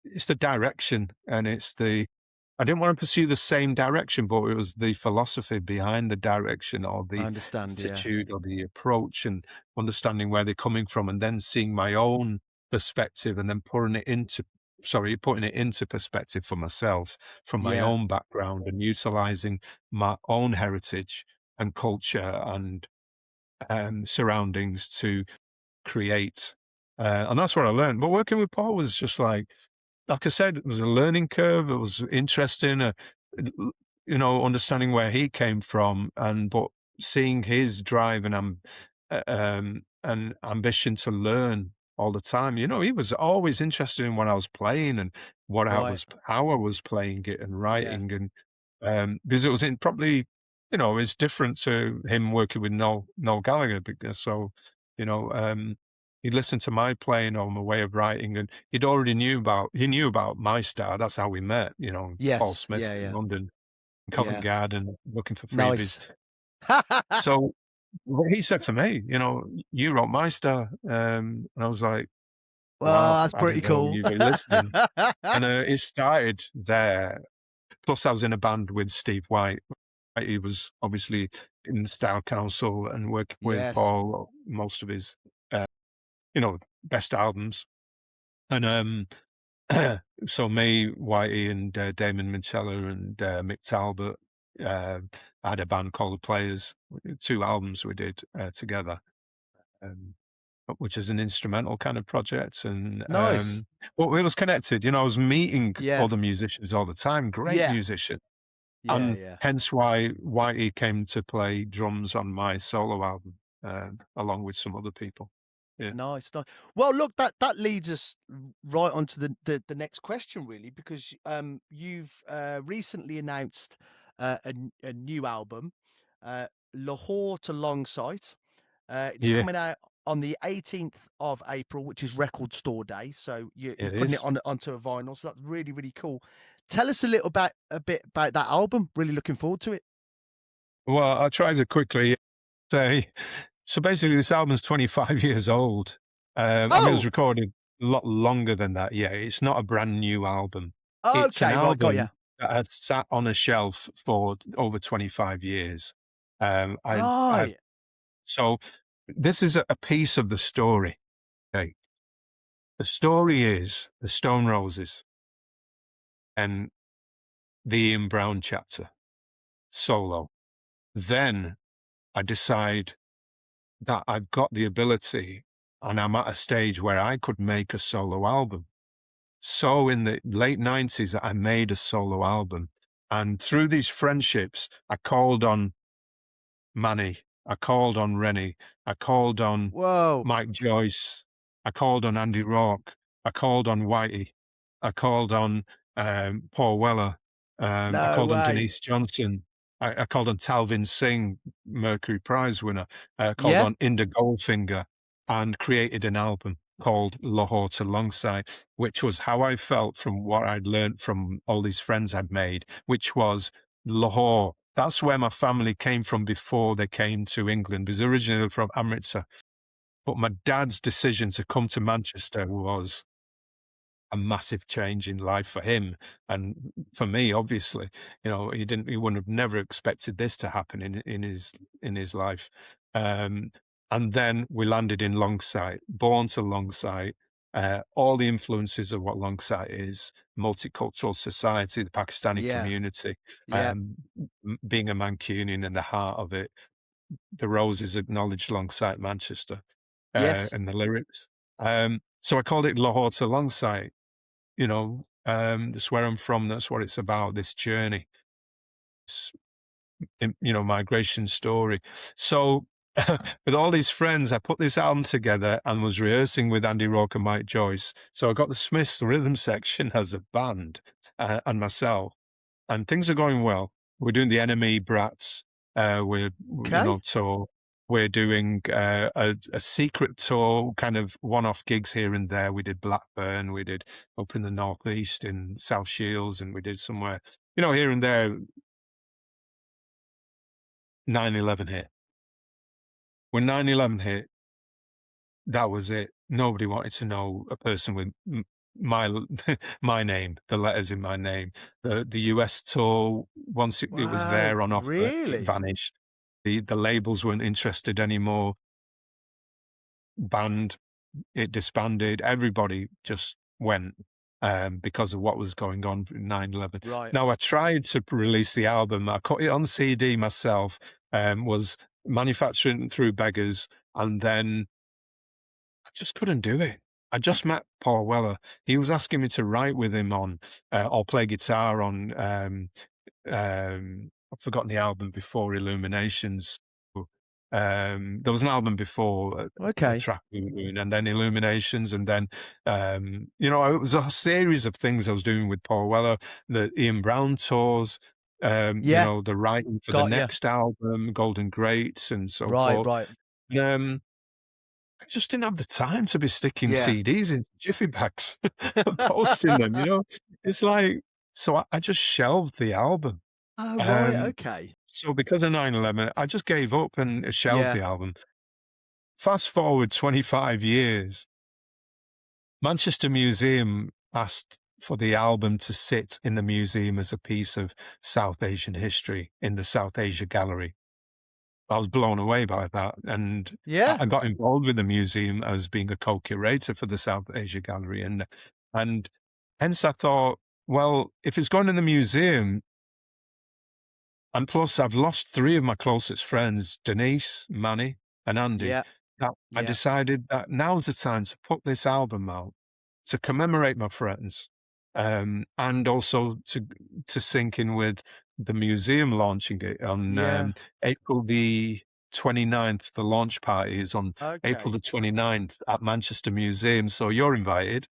it's the direction, and I didn't want to pursue the same direction, but it was the philosophy behind the direction, or I the understand. Yeah. attitude, or the approach, and understanding where they're coming from, and then seeing my own perspective, and then putting it into perspective for myself, from my Yeah. own background, and utilizing my own heritage and culture and surroundings to create. And that's what I learned. But working with Paul was just like I said, it was a learning curve. It was interesting, understanding where he came from, but seeing his drive and ambition to learn all the time. He was always interested in what I was playing and Right. how I was playing it and Yeah. writing, and because it was probably, it's different to him working with Noel Gallagher, because he'd listened to my playing or my way of writing, and he knew about my style. That's how we met, Paul Yes. Smith Yeah. in Yeah. London, in Yeah. Covent Garden, looking for freebies. Nice. So what he said to me, you wrote my style. And I was like, wow, Well, that's I pretty didn't know cool. you were listening. And it started there. Plus I was in a band with Steve White. He was obviously in the Style Council and working with Yes. Paul, most of his, best albums. And so me, Whitey, and Damon Minchella and Mick Talbot had a band called The Players. 2 albums we did together, which is an instrumental kind of project. And Nice. well, we was connected. I was meeting Yeah. other musicians all the time, great Yeah. musicians. Yeah. And Yeah. hence why Whitey came to play drums on my solo album, along with some other people. Yeah. Nice. Well, look, that leads us right onto the next question, really, because you've recently announced a new album, Lahore to Longsight. It's Yeah, coming out on the 18th of April, which is Record Store Day. So you're it putting is. it onto a vinyl. So that's really, really cool. Tell us a bit about that album. Really looking forward to it. Well, I'll try to quickly say, so basically this album's 25 years old. I mean, it was Oh, recorded a lot longer than that. Yeah, it's not a brand new album. It's an okay, right, got ya. album that had sat on a shelf for over 25 years. Right. So this is a piece of the story. Okay. The story is the Stone Roses and the Ian Brown chapter, solo. Then I decide that I've got the ability and I'm at a stage where I could make a solo album. So in the late 90s, I made a solo album. And through these friendships, I called on Manny, I called on Rennie, I called on Whoa. Mike Joyce, I called on Andy Rourke, I called on Whitey, I called on Paul Weller, I No called on way. Denise Johnson, I called on Talvin Singh, Mercury Prize winner, I called Yeah. on Inda Goldfinger, and created an album called Lahore to Longsight, which was how I felt from what I'd learned from all these friends I'd made, which was Lahore. That's where my family came from before they came to England, because originally they're from Amritsar. But my dad's decision to come to Manchester was a massive change in life for him and for me. Obviously, he wouldn't have never expected this to happen in his life. And then we landed in Longsight, born to Longsight. All the influences of what Longsight is, multicultural society, the Pakistani community, being a Mancunian in the heart of it. The Roses acknowledged Longsight Manchester in the lyrics. So I called it Lahore to Longsight. That's where I'm from. That's what it's about, this journey, migration story. So with all these friends, I put this album together and was rehearsing with Andy Rourke and Mike Joyce. So I got the Smiths rhythm section as a band and myself, and things are going well. We're doing the Enemy Brats. Tour. We're doing a secret tour, kind of one-off gigs here and there. We did Blackburn, we did up in the northeast in South Shields, and we did somewhere, here and there. 9/11 hit. When 9/11 hit, that was it. Nobody wanted to know a person with my name, the letters in my name. The US tour, once it was there on offer, it vanished. The labels weren't interested anymore. Band, it disbanded. Everybody just went because of what was going on in 9/11. Right. Now, I tried to release the album. I cut it on CD myself, was manufacturing through beggars, and then I just couldn't do it. I just met Paul Weller. He was asking me to write with him on or play guitar on I've forgotten the album before Illuminations. There was an album before a track we were doing, and then Illuminations, and then it was a series of things I was doing with Paul Weller, the Ian Brown tours, the writing for the next album, Golden Greats, and so forth. Right. I just didn't have the time to be sticking CDs into jiffy bags and posting them. It's like, so I just shelved the album. Oh, right, okay. So because of 9/11, I just gave up and shelved the album. Fast forward 25 years, Manchester Museum asked for the album to sit in the museum as a piece of South Asian history in the South Asia Gallery. I was blown away by that, and I got involved with the museum as being a co-curator for the South Asia Gallery, and hence I thought, well, if it's going in the museum. And plus, I've lost 3 of my closest friends, Denise, Manny, and Andy. I decided that now's the time to put this album out to commemorate my friends, and also to sync in with the museum launching it on April the 29th. The launch party is on April the 29th at Manchester Museum. So you're invited.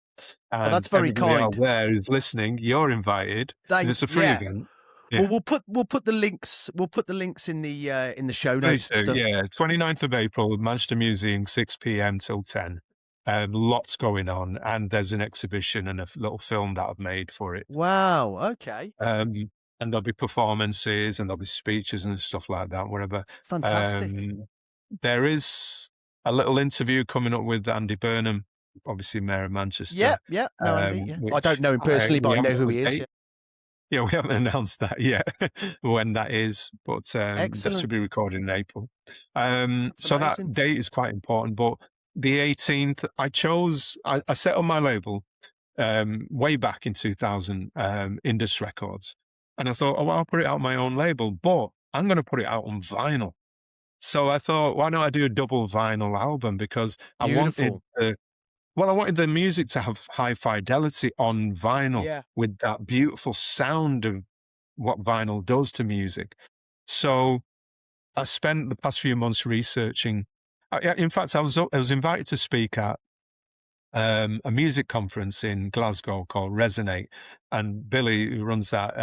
And that's very kind. Out there who's listening, you're invited. It's a free event. Yeah. Well, we'll put the links. We'll put the links in the show notes. Please do, 29th of April, Manchester Museum, 6 p.m. till 10. Lots going on, and there's an exhibition and a little film that I've made for it. Wow. Okay. And there'll be performances and there'll be speeches and stuff like that. Whatever. Fantastic. There is a little interview coming up with Andy Burnham, obviously Mayor of Manchester. Yeah. No, Andy. I don't know him personally, but I know who he is. Yeah, we haven't announced that yet, when that is, but that should be recorded in April. So that date is quite important, but the 18th, I set up my label way back in 2000, Indus Records, and I thought, I'll put it out on my own label, but I'm going to put it out on vinyl. So I thought, why don't I do a double vinyl album? Because I wanted the music to have high fidelity on vinyl with that beautiful sound of what vinyl does to music. So I spent the past few months researching. In fact, I was invited to speak at a music conference in Glasgow called Resonate, and Billy, who runs that,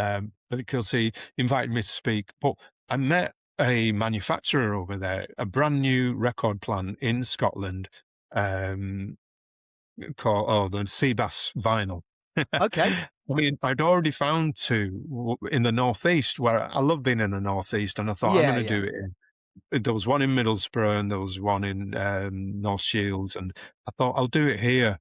Billy Kilsey, invited me to speak. But I met a manufacturer over there, a brand new record plant in Scotland, called the Seabass Vinyl. Okay. I mean, I'd already found 2 in the Northeast, where I love being in the Northeast, and I thought I'm going to do it there was one in Middlesbrough and there was one in North Shields, and I thought I'll do it here.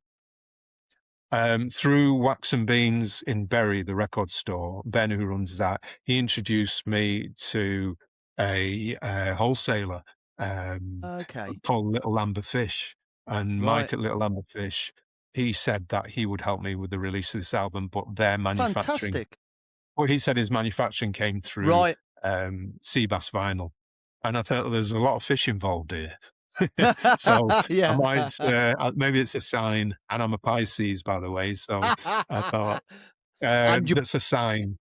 Through Wax and Beans in Bury, the record store, Ben, who runs that, he introduced me to a wholesaler Okay. called Little Lamber Fish. And Right. Mike at Little Lamber Fish, he said that he would help me with the release of this album, but their manufacturing, Fantastic. well, he said his manufacturing came through Right. Seabass Vinyl. And I thought there's a lot of fish involved here. So I Yeah. might, maybe it's a sign, and I'm a Pisces, by the way. So I thought And you- that's a sign.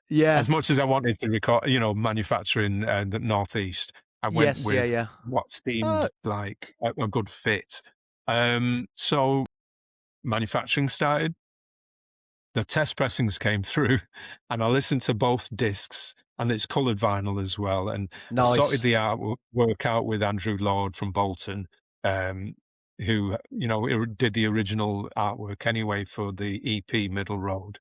Yeah. As much as I wanted to record, manufacture in the Northeast, I went Yes. with Yeah. what seemed like a good fit. So manufacturing started. The test pressings came through, and I listened to both discs, and it's coloured vinyl as well. And I sorted the artwork out with Andrew Lord from Bolton, who did the original artwork anyway for the EP Middle Road.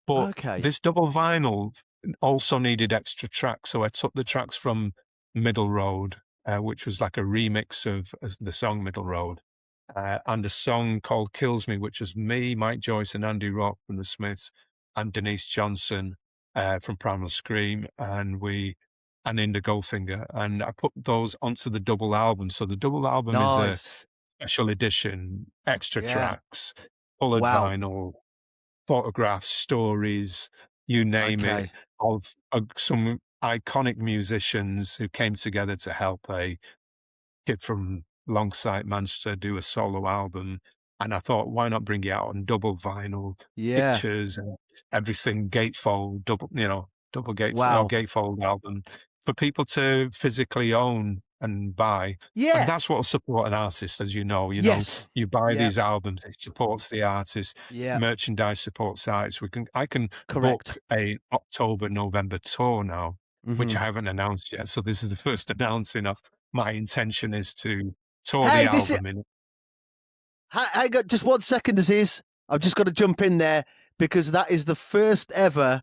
But this double vinyl also needed extra tracks, so I took the tracks from Middle Road, which was like a remix of the song Middle Road. And a song called Kills Me, which was me, Mike Joyce, and Andy Rock from the Smiths, and Denise Johnson from Primal Scream, and Inda Goldfinger. And I put those onto the double album. So the double album is a special edition, extra tracks, coloured vinyl, photographs, stories, you name it, of some iconic musicians who came together to help a kid from Longsight, Manchester, do a solo album. And I thought, why not bring it out on double vinyl, pictures and everything, gatefold, double gatefold album for people to physically own and buy. Yeah. And that's what will support an artist, as you know. You buy these albums, it supports the artist. Merchandise supports artists. I can book a October, November tour now, which I haven't announced yet. So this is the first announcing of my intention is to tour the album in. Hang on, just 1 second, Aziz. I've just got to jump in there because that is the first ever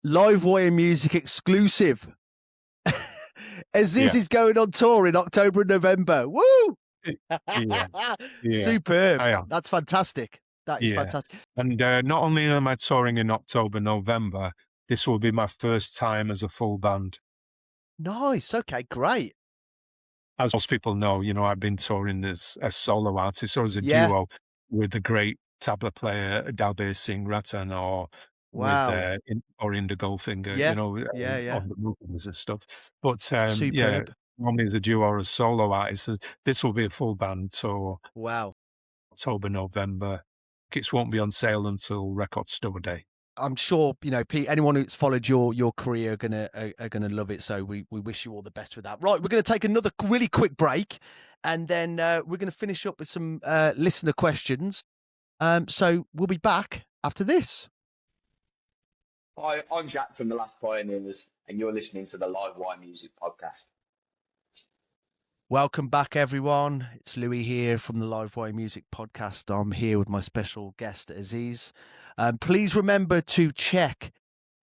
Live Wyre Music exclusive. Aziz is going on tour in October and November. Woo! Superb. That's fantastic. That is fantastic. And not only am I touring in October, November, this will be my first time as a full band. Nice. Okay, great. As most people know, I've been touring as a solo artist or as a duo with the great tabla player Dalbir Singh Ratan or with Inda Goldfinger, on the movements and stuff. But normally as a duo or a solo artist, this will be a full band tour. Wow. October, November. Tickets won't be on sale until Record Store Day. I'm sure, Pete, anyone who's followed your career are gonna love it. So we wish you all the best with that. Right, we're going to take another really quick break, and then we're going to finish up with some listener questions. So we'll be back after this. Hi, I'm Jack from The Last Pioneers, and you're listening to the Live Wyre Music Podcast. Welcome back, everyone. It's Louis here from the Live Wyre Music Podcast. I'm here with my special guest, Aziz. Please remember to check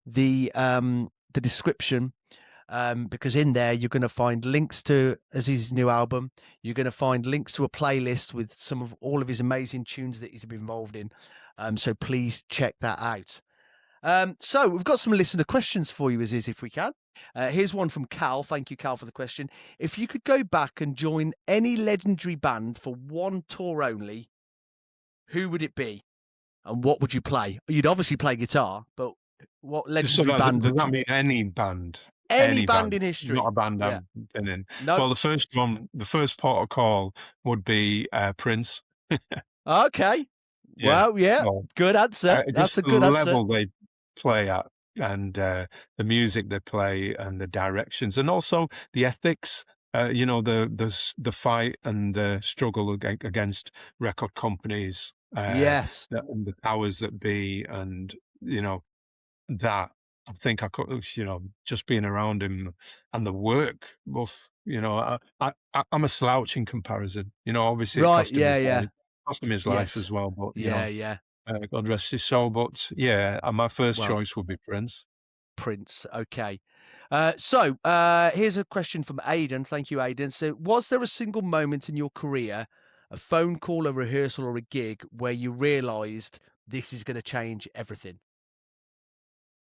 the description because in there you're going to find links to Aziz's new album. You're going to find links to a playlist with some of all of his amazing tunes that he's been involved in. So please check that out. So we've got some listener questions for you, Aziz, if we can. Here's one from Cal. Thank you, Cal, for the question. If you could go back and join any legendary band for one tour only, who would it be? And what would you play? You'd obviously play guitar, but what legendary band? Does that mean any band? Any band in history? Not a band I've been in. No. Well, the first port of call would be Prince. Okay. Well, so, good answer. That's a good answer. The level they play at, and the music they play, and the directions, and also the ethics. The fight and the struggle against record companies. And the powers that be, and that I think I could, just being around him and the work. Both, I'm a slouch in comparison. Obviously, right? Cost him his life as well. But God rest his soul. But my first choice would be Prince. Prince, okay. So here's a question from Aidan. Thank you, Aidan. So, was there a single moment in your career, a phone call, a rehearsal, or a gig where you realised this is going to change everything?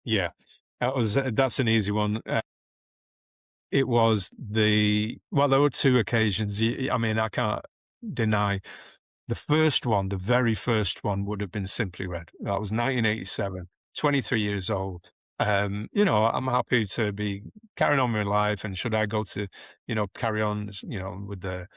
Yeah, that's an easy one. It was there were two occasions. I mean, I can't deny the first one. The very first one would have been Simply Red. That was 1987. 23 years old. I'm happy to be carrying on with my life. And should I go to, carry on, with the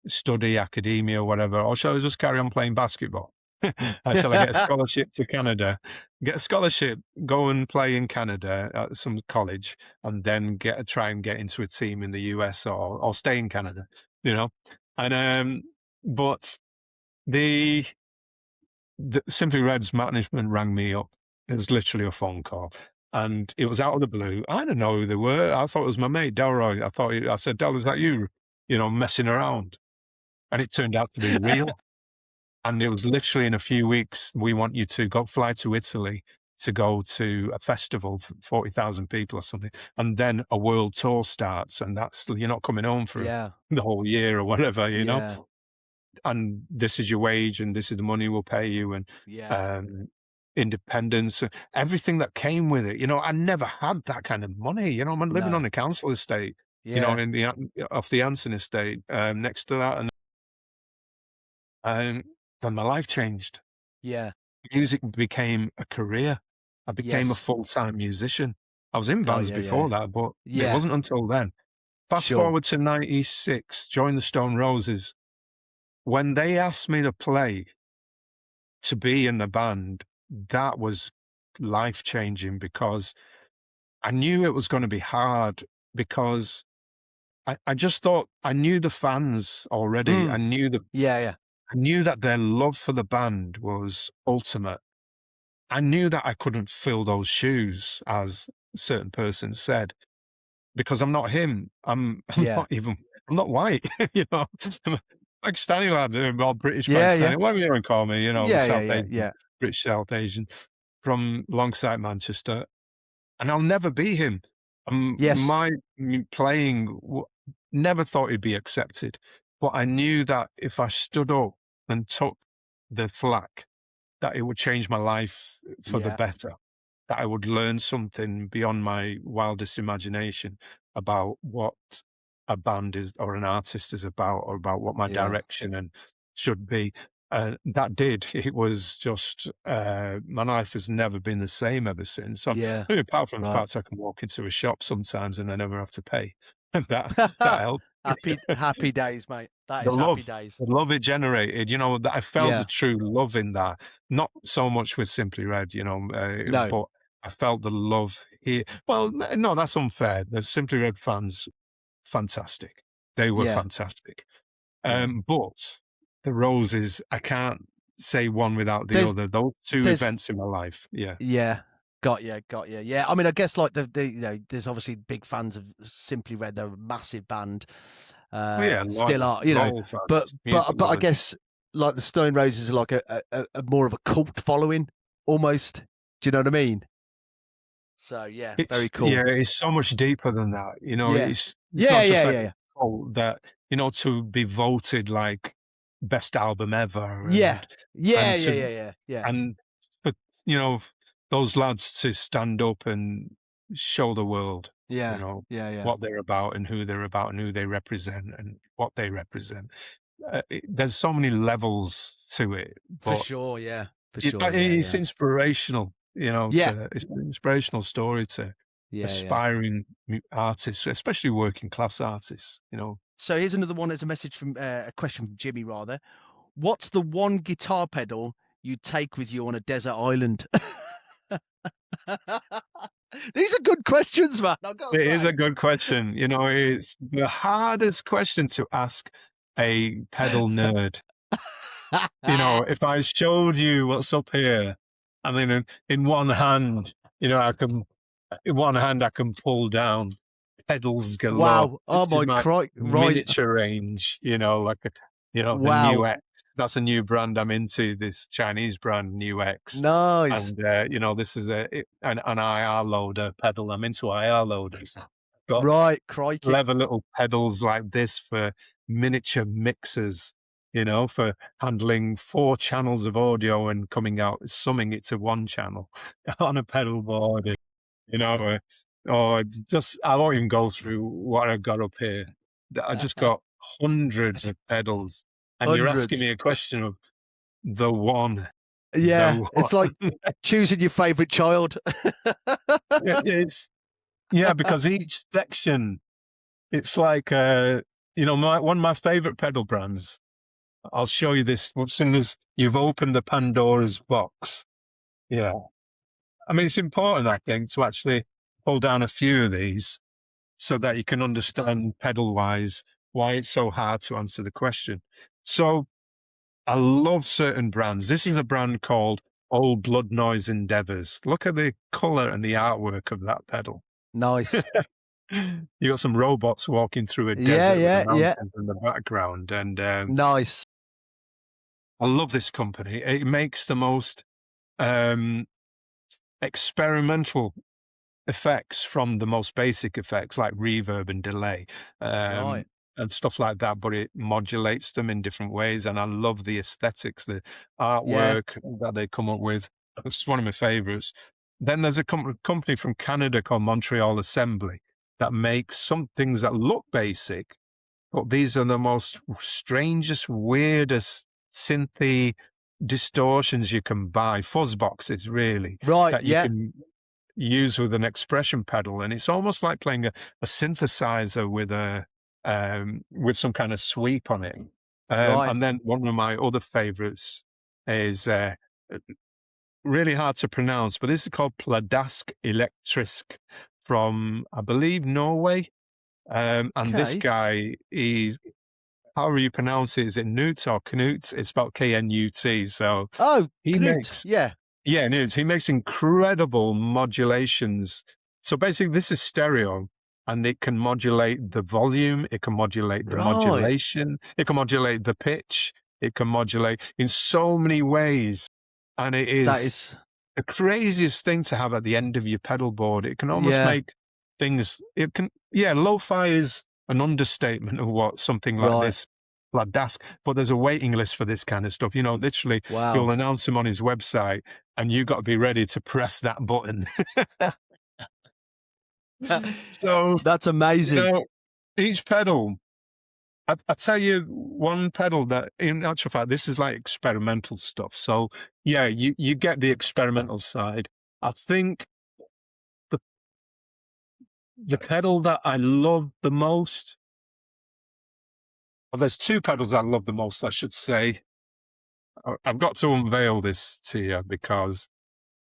study, academia, whatever, or shall I just carry on playing basketball? Shall I get a scholarship to Canada? Get a scholarship, go and play in Canada at some college, and then try and get into a team in the US or stay in Canada, And but the Simply Red's management rang me up. It was literally a phone call, and it was out of the blue. I didn't know who they were. I thought it was my mate Delroy. I said, Del, is that you? Messing around, and it turned out to be real. And it was literally in a few weeks, we want you to fly to Italy to go to a festival for 40,000 people or something. And then a world tour starts, and you're not coming home for the whole year or whatever, you know? And this is your wage, and this is the money we'll pay you, and independence, everything that came with it. I never had that kind of money. I'm living on a council estate, off the Anson estate, next to that. And my life changed. Yeah. Music became a career. I became a full-time musician. I was in bands before that, but it wasn't until then. Fast forward to 96, joined the Stone Roses. When they asked me to play, to be in the band, that was life-changing, because I knew it was going to be hard, because I just thought I knew the fans already. I knew I knew that their love for the band was ultimate. I knew that I couldn't fill those shoes, as a certain person said, because I'm not him. I'm not white, Pakistani lad, well, British Pakistani, whatever you want to call me, South Asian, British South Asian, from alongside Manchester, and I'll never be him. My playing, never thought it'd be accepted, but I knew that if I stood up and took the flak, that it would change my life for the better, that I would learn something beyond my wildest imagination about what a band is, or an artist is about, or about what my direction and should be. That did. It was just, my life has never been the same ever since. Apart from the fact I can walk into a shop sometimes and I never have to pay. that helped. Happy days, mate. That is happy days. The love it generated, that I felt the true love in that. Not so much with Simply Red, but I felt the love here. Well, no, that's unfair. The Simply Red fans, fantastic. They were fantastic. But the Roses, I can't say one without the other. Those two events in my life. Yeah. Got you. Yeah, I mean, I guess like there's obviously big fans of Simply Red. They're a massive band. Still are, but I guess like the Stone Roses are like a more of a cult following almost. Do you know what I mean? So very cool. Yeah, it's so much deeper than that. It's not just like a cult that to be voted like best album ever. And for those lads to stand up and show the world, what they're about and who they're about and who they represent and what they represent. There's so many levels to it. For sure. It's inspirational, it's an inspirational story to aspiring artists, especially working class artists, So here's another one. It's a question from Jimmy, rather. What's the one guitar pedal you'd take with you on a desert island? These are good questions, man. It is a good question. It's the hardest question to ask a pedal nerd. If I showed you what's up here, I mean, in one hand, I can pull down pedals galore. Wow! Oh my Christ! Miniature range, the wow. new X. That's a new brand I'm into, this Chinese brand, New X. Nice. And, this is an IR loader pedal. I'm into IR loaders. Got Right, crikey. clever little pedals like this for miniature mixers, for handling 4 channels of audio and summing it to 1 channel on a pedal board. I won't even go through what I got up here. I just got hundreds of pedals. And you're asking me a question of the one. Yeah, the one. it's like choosing your favourite child. Because each section, it's like, one of my favourite pedal brands. I'll show you this as soon as you've opened the Pandora's box. Yeah. I mean, it's important, I think, to actually pull down a few of these so that you can understand pedal-wise why it's so hard to answer the question. So I love certain brands. This is a brand called Old Blood Noise Endeavours. Look at the colour and the artwork of that pedal. Nice. You got some robots walking through a desert with mountains in the background. And nice. I love this company. It makes the most experimental effects from the most basic effects like reverb and delay and stuff like that, but it modulates them in different ways. And I love the aesthetics, the artwork that they come up with. It's one of my favorites. Then there's a company from Canada called Montreal Assembly that makes some things that look basic, but these are the most strangest, weirdest synthy distortions you can buy, fuzz boxes really, that you can use with an expression pedal, and it's almost like playing a synthesizer with some kind of sweep on it. And then one of my other favorites is really hard to pronounce, but this is called Pladask Illustrious from, I believe, Norway. And this guy, however you pronounce it, is it Knut or Knut? It's spelled K-N-U-T. So he makes, Knut. He makes incredible modulations. So basically, this is stereo, and it can modulate the volume, it can modulate the modulation, it can modulate the pitch, it can modulate in so many ways. And that is the craziest thing to have at the end of your pedal board. It can almost make things, lo-fi is an understatement of what something like this, Pladask, but there's a waiting list for this kind of stuff. Literally, you'll announce him on his website, and you got to be ready to press that button. So that's amazing. Each pedal, I tell you one pedal that, in actual fact, this is like experimental stuff. So you get the experimental side. I think the pedal that I love the most, well, there's 2 pedals I love the most, I should say. I've got to unveil this to you because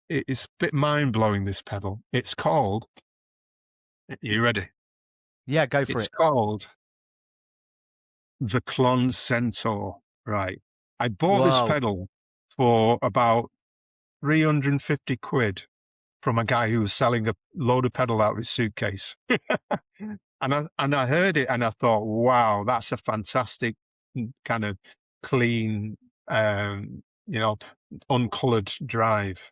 it's a bit mind-blowing, this pedal. It's called, are you ready? Yeah, go for it. It's called the Klon Centaur. Right. I bought this pedal for about 350 quid from a guy who was selling a load of pedal out of his suitcase. And I heard it and I thought, wow, that's a fantastic kind of clean, uncolored drive.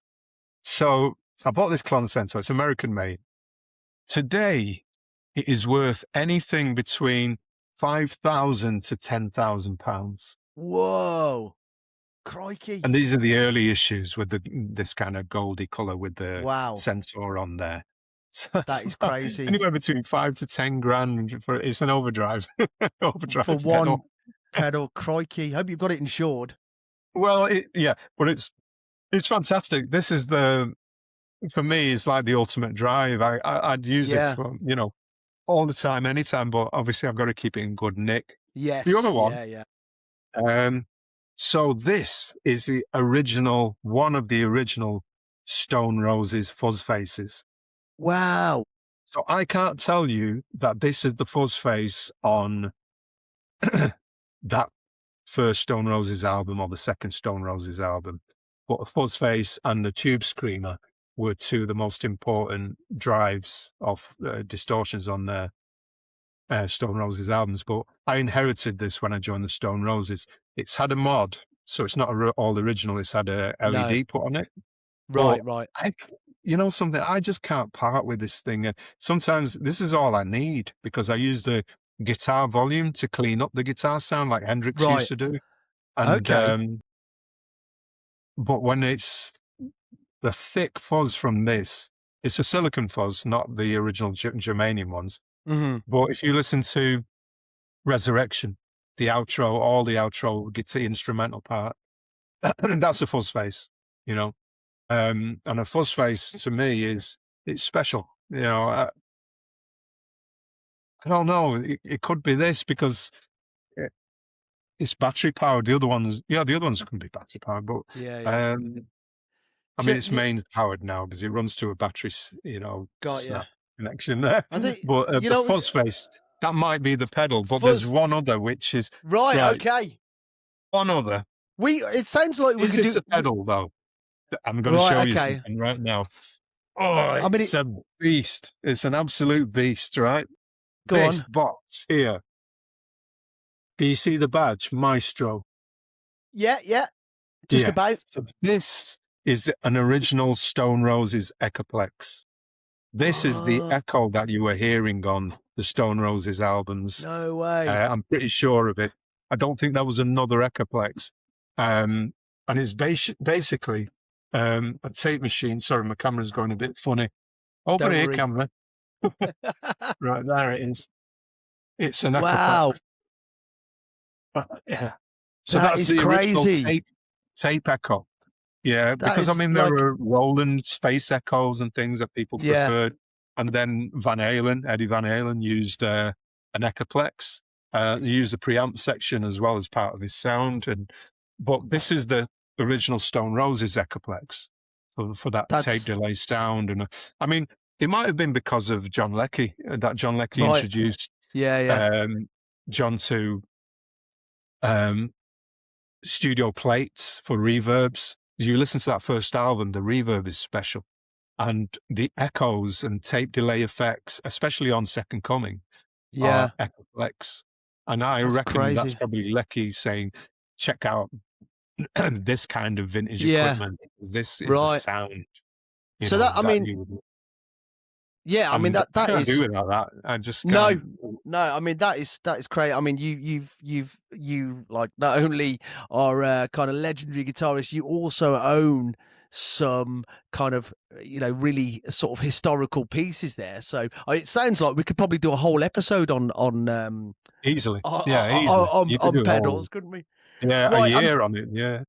So I bought this Klon Centaur. It's American made. Today, it is worth anything between £5,000 to £10,000. Whoa. Crikey. And these are the early issues with this kind of goldy colour with the Centaur on there. So that is crazy. Anywhere between 5 to 10 grand it's an overdrive. Overdrive for pedal. One pedal. Crikey. Hope you've got it insured. Well, but it's fantastic. This is for me, it's like the ultimate drive. I'd use it for, all the time, anytime, but obviously I've got to keep it in good nick. Yes. The other one. So this is one of the original Stone Roses fuzz faces. Wow. So I can't tell you that this is the fuzz face on that first Stone Roses album or the second Stone Roses album, but the fuzz face and the tube screamer were 2 of the most important drives of distortions on there. Stone Roses albums, but I inherited this when I joined the Stone Roses. It's had a mod, so it's not all original. It's had a LED No. put on it. Right, But right. you know something, I just can't part with this thing. And sometimes this is all I need, because I use the guitar volume to clean up the guitar sound like Hendrix Right. used to do. And Okay. but when it's the thick fuzz from this, it's a silicon fuzz, not the original germanium ones. Mm-hmm. But if you listen to Resurrection, the outro, all the outro guitar instrumental part, that's a fuzz face, you know. And a fuzz face to me it's special, you know. I don't know. It could be this because it's battery powered. The other ones can be battery powered, but Yeah. I mean, it's main powered now because it runs to a battery, Got ya. snap connection there. I think, But you the know, fuzz face, that might be the pedal. But fuzz. there's one other, which is Right, right. okay. One other. It sounds like we Is could this do a pedal though? I'm going to Right, show you okay. something right now. Oh, I mean, it's a beast. It's an absolute beast, right? Go this on. box here. Can you see the badge, Maestro? Yeah. Just about. So this is an original Stone Roses Echoplex. This is the echo that you were hearing on the Stone Roses albums. No way. I'm pretty sure of it. I don't think there was another Echoplex. And it's basically a tape machine. Sorry, my camera's going a bit funny. Over Don't here, worry. camera. Right, there it is. It's an Echoplex. Wow. Yeah. So That that's is the original crazy. tape echo. Yeah, That because I is mean, there were Roland space echoes and things that people Yeah. preferred. And then Eddie Van Halen used an Echoplex. He used the preamp section as well as part of his sound. But this is the original Stone Roses Echoplex for that tape delay sound. And I mean, it might have been because of John Leckie, that John Leckie Right. introduced Yeah. John to studio plates for reverbs. You listen to that first album, the reverb is special. And the echoes and tape delay effects, especially on Second Coming, Yeah. are Echoplex. And I That's reckon crazy. that's probably Leckie saying, check out this kind of vintage Yeah. equipment. This is the Right. sound. So that, I mean, you would, yeah, I mean, and I that can't is. do without that. I just No, can't. I mean that is crazy. I mean, you like not only are a kind of legendary guitarist, you also own some kind of really sort of historical pieces there. So it sounds like we could probably do a whole episode on Easily, on, yeah, easily. You could on do a pedals, whole, couldn't we? yeah, Right, a year on it, yeah.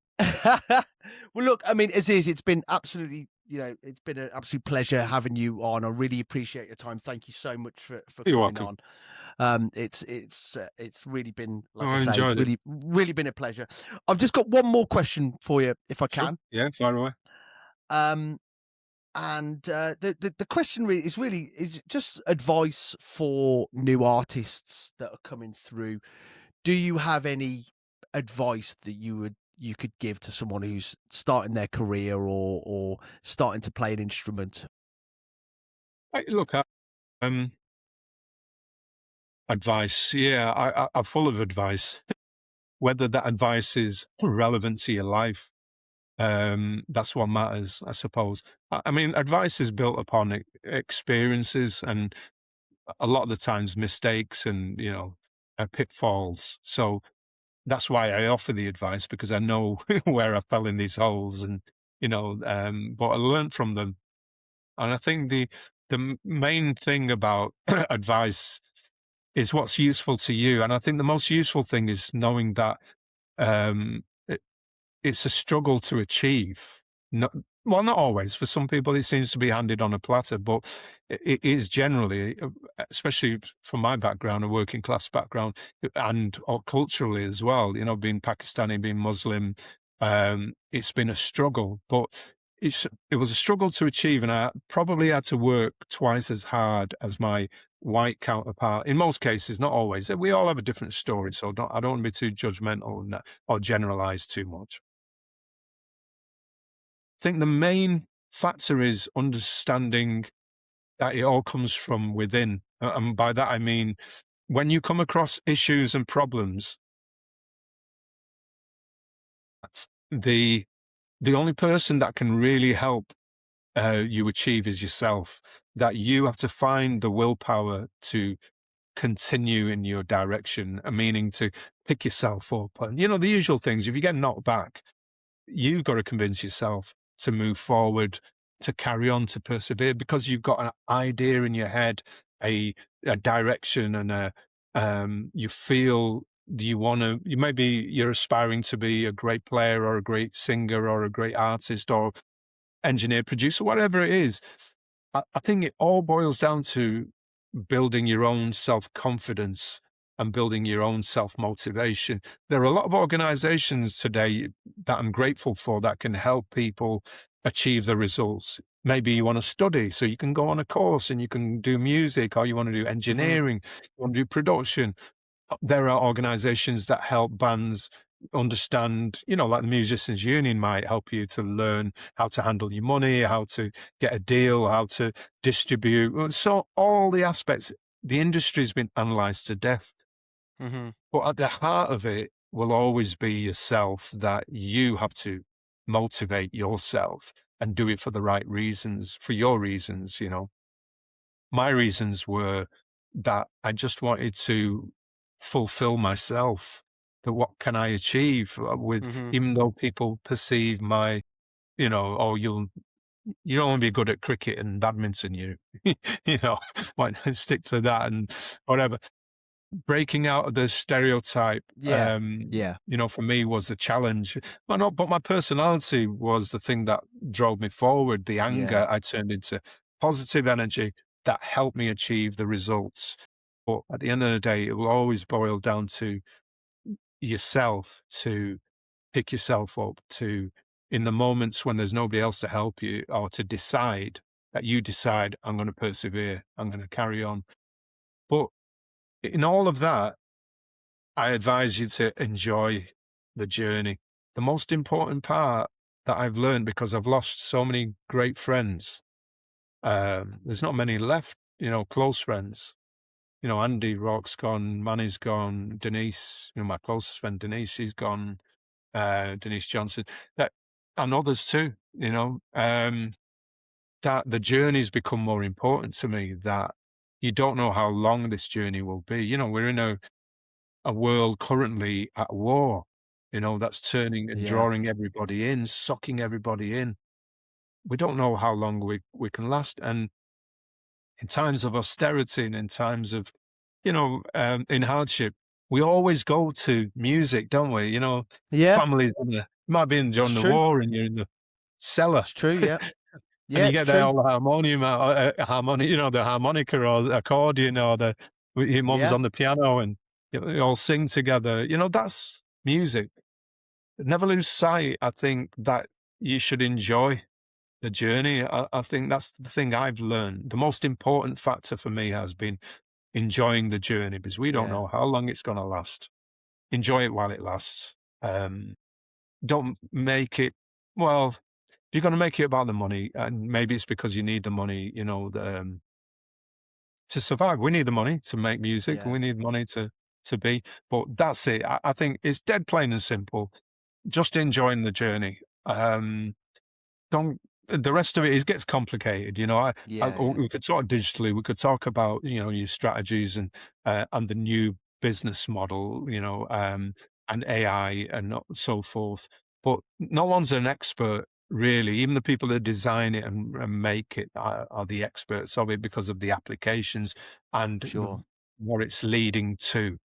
Well, look, I mean, Aziz, it's been absolutely, it's been an absolute pleasure having you on. I really appreciate your time. Thank you so much for You're coming welcome. on. It's really been, like I say, it's enjoyed it. really been a pleasure. I've just got one more question for you, if I Sure. can. Yeah, fire away. And the question really is just advice for new artists that are coming through. Do you have any advice that you could give to someone who's starting their career or starting to play an instrument? Look, advice. Yeah, I'm full of advice. Whether that advice is relevant to your life, that's what matters, I suppose. I mean, advice is built upon experiences and a lot of the times mistakes and, pitfalls. So that's why I offer the advice, because I know where I fell in these holes and, but I learned from them. And I think the main thing about advice is what's useful to you. And I think the most useful thing is knowing that it's a struggle to achieve. Not always. For some people, it seems to be handed on a platter, but it is generally, especially from my background, a working class background, and culturally as well, being Pakistani, being Muslim, it's been a struggle, but it was a struggle to achieve, and I probably had to work twice as hard as my white counterpart. In most cases, not always. We all have a different story, so I don't want to be too judgmental or generalize too much. I think the main factor is understanding that it all comes from within. And by that, I mean when you come across issues and problems, the only person that can really help you achieve is yourself. That you have to find the willpower to continue in your direction, meaning to pick yourself up, and the usual things. If you get knocked back, you've got to convince yourself to move forward, to carry on, to persevere, because you've got an idea in your head, a direction, and you feel you want to. You're aspiring to be a great player or a great singer or a great artist or engineer, producer, whatever it is. I think it all boils down to building your own self-confidence and building your own self-motivation. There are a lot of organizations today that I'm grateful for that can help people achieve the results. Maybe you want to study, so you can go on a course and you can do music, or you want to do engineering, you want to do production. There are organizations that help bands understand, like the Musicians Union might help you to learn how to handle your money, how to get a deal, how to distribute. So all the aspects, the industry's been analyzed to death. But at the heart of it will always be yourself, that you have to motivate yourself and do it for the right reasons, for your reasons. My reasons were that I just wanted to fulfill myself. That what can I achieve with, even though people perceive my, oh, you don't want to be good at cricket and badminton, why not stick to that and whatever. Breaking out of the stereotype, for me was the challenge. But my personality was the thing that drove me forward. The anger I turned into positive energy that helped me achieve the results. But at the end of the day, it will always boil down to yourself, to pick yourself up, to, in the moments when there's nobody else to help you, or to decide, I'm going to persevere, I'm going to carry on. But in all of that, I advise you to enjoy the journey. The most important part that I've learned, because I've lost so many great friends, there's not many left, close friends. Andy Rock's gone, Manny's gone, Denise, my closest friend Denise, she's gone, Denise Johnson, and others too, that the journey's become more important to me, that you don't know how long this journey will be. We're in a world currently at war, that's turning and drawing everybody in, sucking everybody in. We don't know how long we can last. And in times of austerity and in times of, in hardship, we always go to music, don't we? Families might be during the war and you're in the cellar. It's true, yeah. And you get there all the harmonium, the harmonica or the accordion, or your mum's on the piano, and you all sing together. That's music. Never lose sight, I think, that you should enjoy the journey. I think that's the thing I've learned. The most important factor for me has been enjoying the journey, because we don't know how long it's going to last. Enjoy it while it lasts. Don't make it, if you're going to make it about the money, and maybe it's because you need the money, to survive. We need the money to make music. We need money to be, but that's it. I think it's dead plain and simple. Just enjoying the journey. The rest of it gets complicated. We could talk digitally. We could talk about, your strategies and the new business model, and AI and so forth. But no one's an expert, really. Even the people that design it and make it are the experts of it, because of the applications and what it's leading to.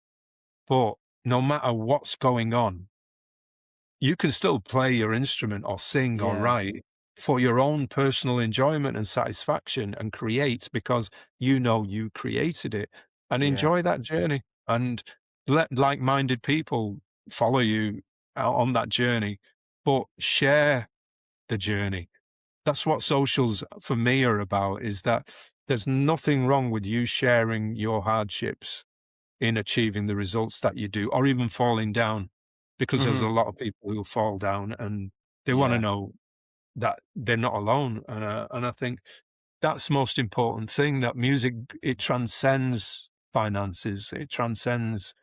But no matter what's going on, you can still play your instrument or sing or write for your own personal enjoyment and satisfaction, and create because you created it, and enjoy that journey, and let like-minded people follow you on that journey, but share the journey. That's what socials for me are about, is that there's nothing wrong with you sharing your hardships in achieving the results that you do, or even falling down, because there's a lot of people who fall down and they want to know that they're not alone. And I think that's the most important thing, that music, it transcends finances. It transcends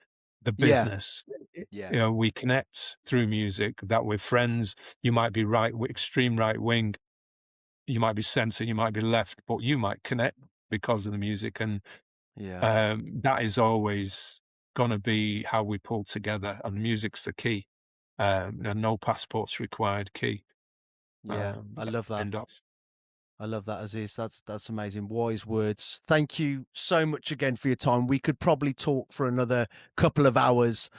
the Yeah. business. Yeah. You know, we connect through music, that we're friends. You might be extreme right wing, you might be centre, you might be left, but you might connect because of the music. And Yeah. that is always going to be how we pull together. And music's the key. And no passports required key. Yeah. I love that. End off. I love that, Aziz. That's amazing. Wise words. Thank you so much again for your time. We could probably talk for another couple of hours,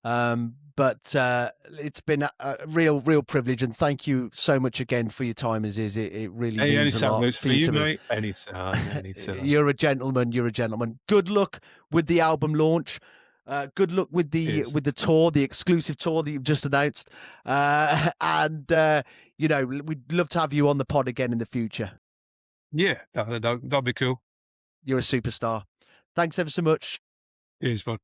but it's been a real privilege. And thank you so much again for your time, Aziz. It really means a lot for you, mate. Anytime. You're a gentleman. You're a gentleman. Good luck with the album launch. Good luck with the tour, the exclusive tour that you've just announced. And we'd love to have you on the pod again in the future. Yeah, that'll be cool. You're a superstar. Thanks ever so much. Cheers, bud.